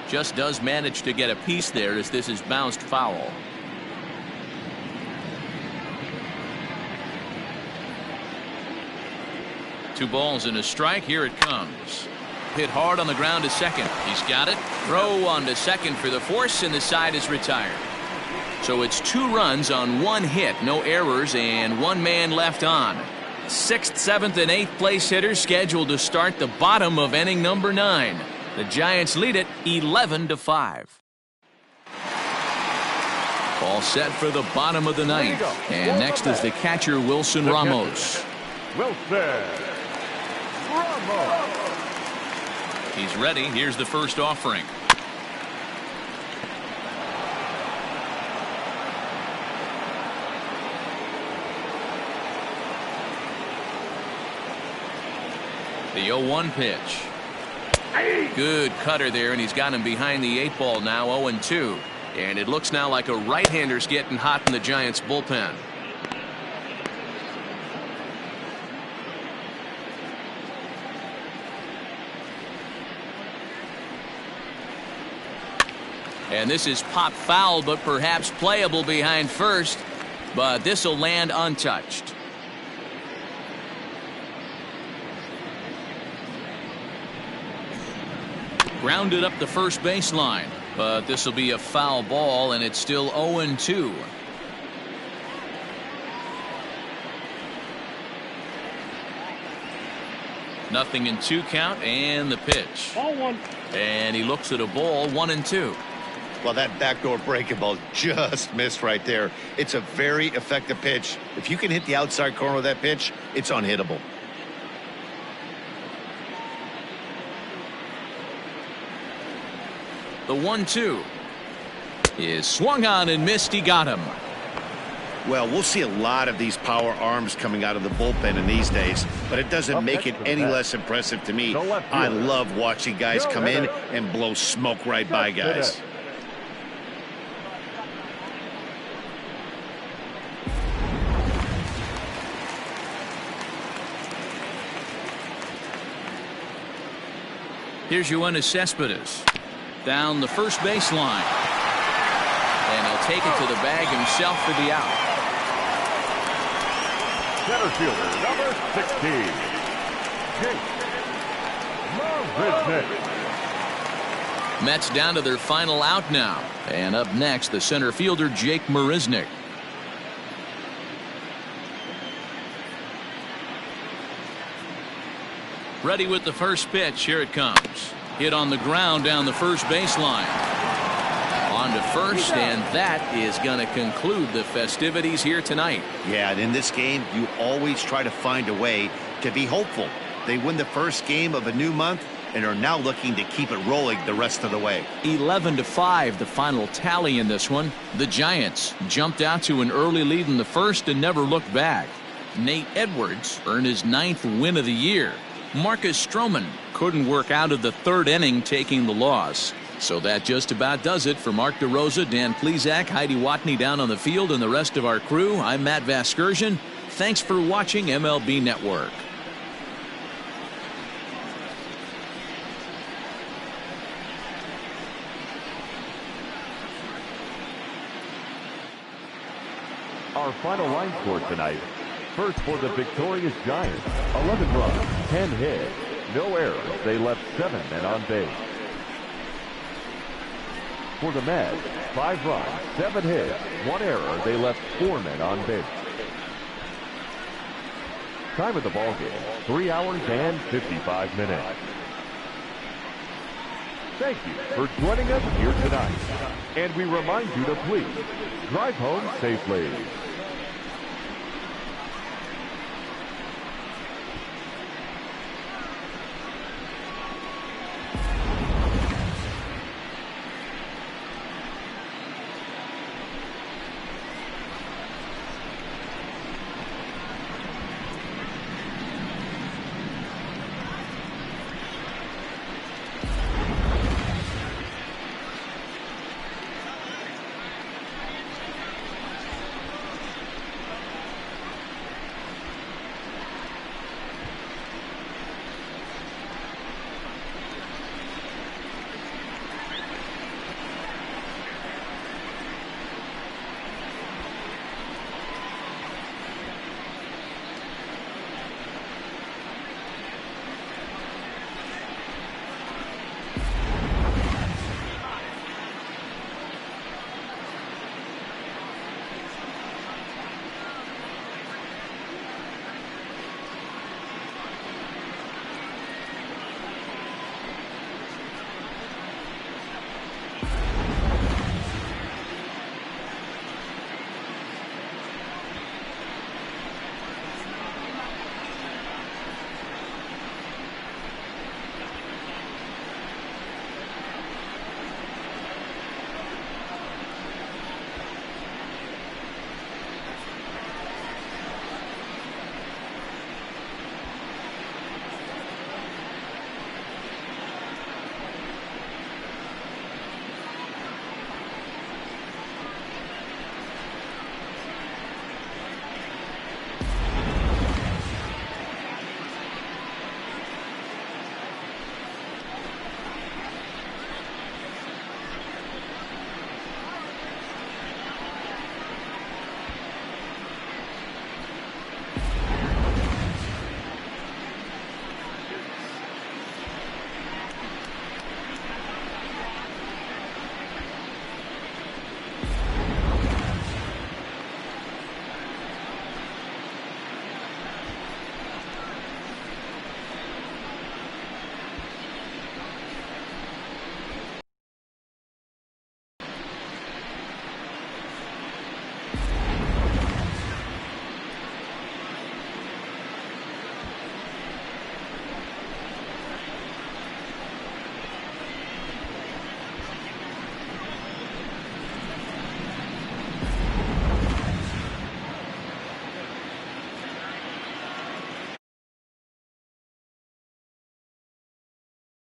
Just does manage to get a piece there as this is bounced foul. Two balls and a strike. Here it comes. Hit hard on the ground to second. He's got it. Throw on to second for the force, and the side is retired. So it's 2 runs on 1 hit, no errors, and 1 man left on. 6th, 7th, and 8th place hitters scheduled to start the bottom of inning number 9. The Giants lead it 11-5. All set for the bottom of the 9th. And next is the catcher, Wilson Ramos. Wilson Ramos. He's ready. Here's the first offering. The 0-1 pitch. Good cutter there, and he's got him behind the 8 ball now. 0-2. And it looks now like a right-hander's getting hot in the Giants bullpen. And this is pop foul, but perhaps playable behind first. But this will land untouched. Grounded up the first baseline. But this will be a foul ball, and it's still 0-2. Nothing in 2 count, and the pitch. Ball 1. And he looks at a ball. 1-2. Well, that backdoor breaking ball just missed right there. It's a very effective pitch. If you can hit the outside corner of that pitch, it's unhittable. The 1-2 is swung on and missed. He got him. Well, we'll see a lot of these power arms coming out of the bullpen in these days, but it doesn't make it any less impressive to me. I love watching guys come in and blow smoke right by guys. Here's Yoenis Cespedes. Down the first baseline. And he'll take it to the bag himself for the out. Center fielder, number 16. Jake. Love business. Mets down to their final out now. And up next, the center fielder, Jake Marisnick. Ready with the first pitch. Here it comes. Hit on the ground down the first baseline. On to first, and that is going to conclude the festivities here tonight. Yeah, and in this game, you always try to find a way to be hopeful. They win the first game of a new month and are now looking to keep it rolling the rest of the way. 11-5, the final tally in this one. The Giants jumped out to an early lead in the first and never looked back. Nate Edwards earned his 9th win of the year. Marcus Stroman couldn't work out of the 3rd inning, taking the loss. So that just about does it for Mark DeRosa, Dan Plesac, Heidi Watney down on the field, and the rest of our crew. I'm Matt Vasgersian. Thanks for watching MLB Network. Our final line score tonight. First for the victorious Giants, 11 runs, 10 hits, no errors. They left 7 men on base. For the Mets, 5 runs, 7 hits, 1 error. They left 4 men on base. Time of the ball game, 3 hours and 55 minutes. Thank you for joining us here tonight. And we remind you to please drive home safely.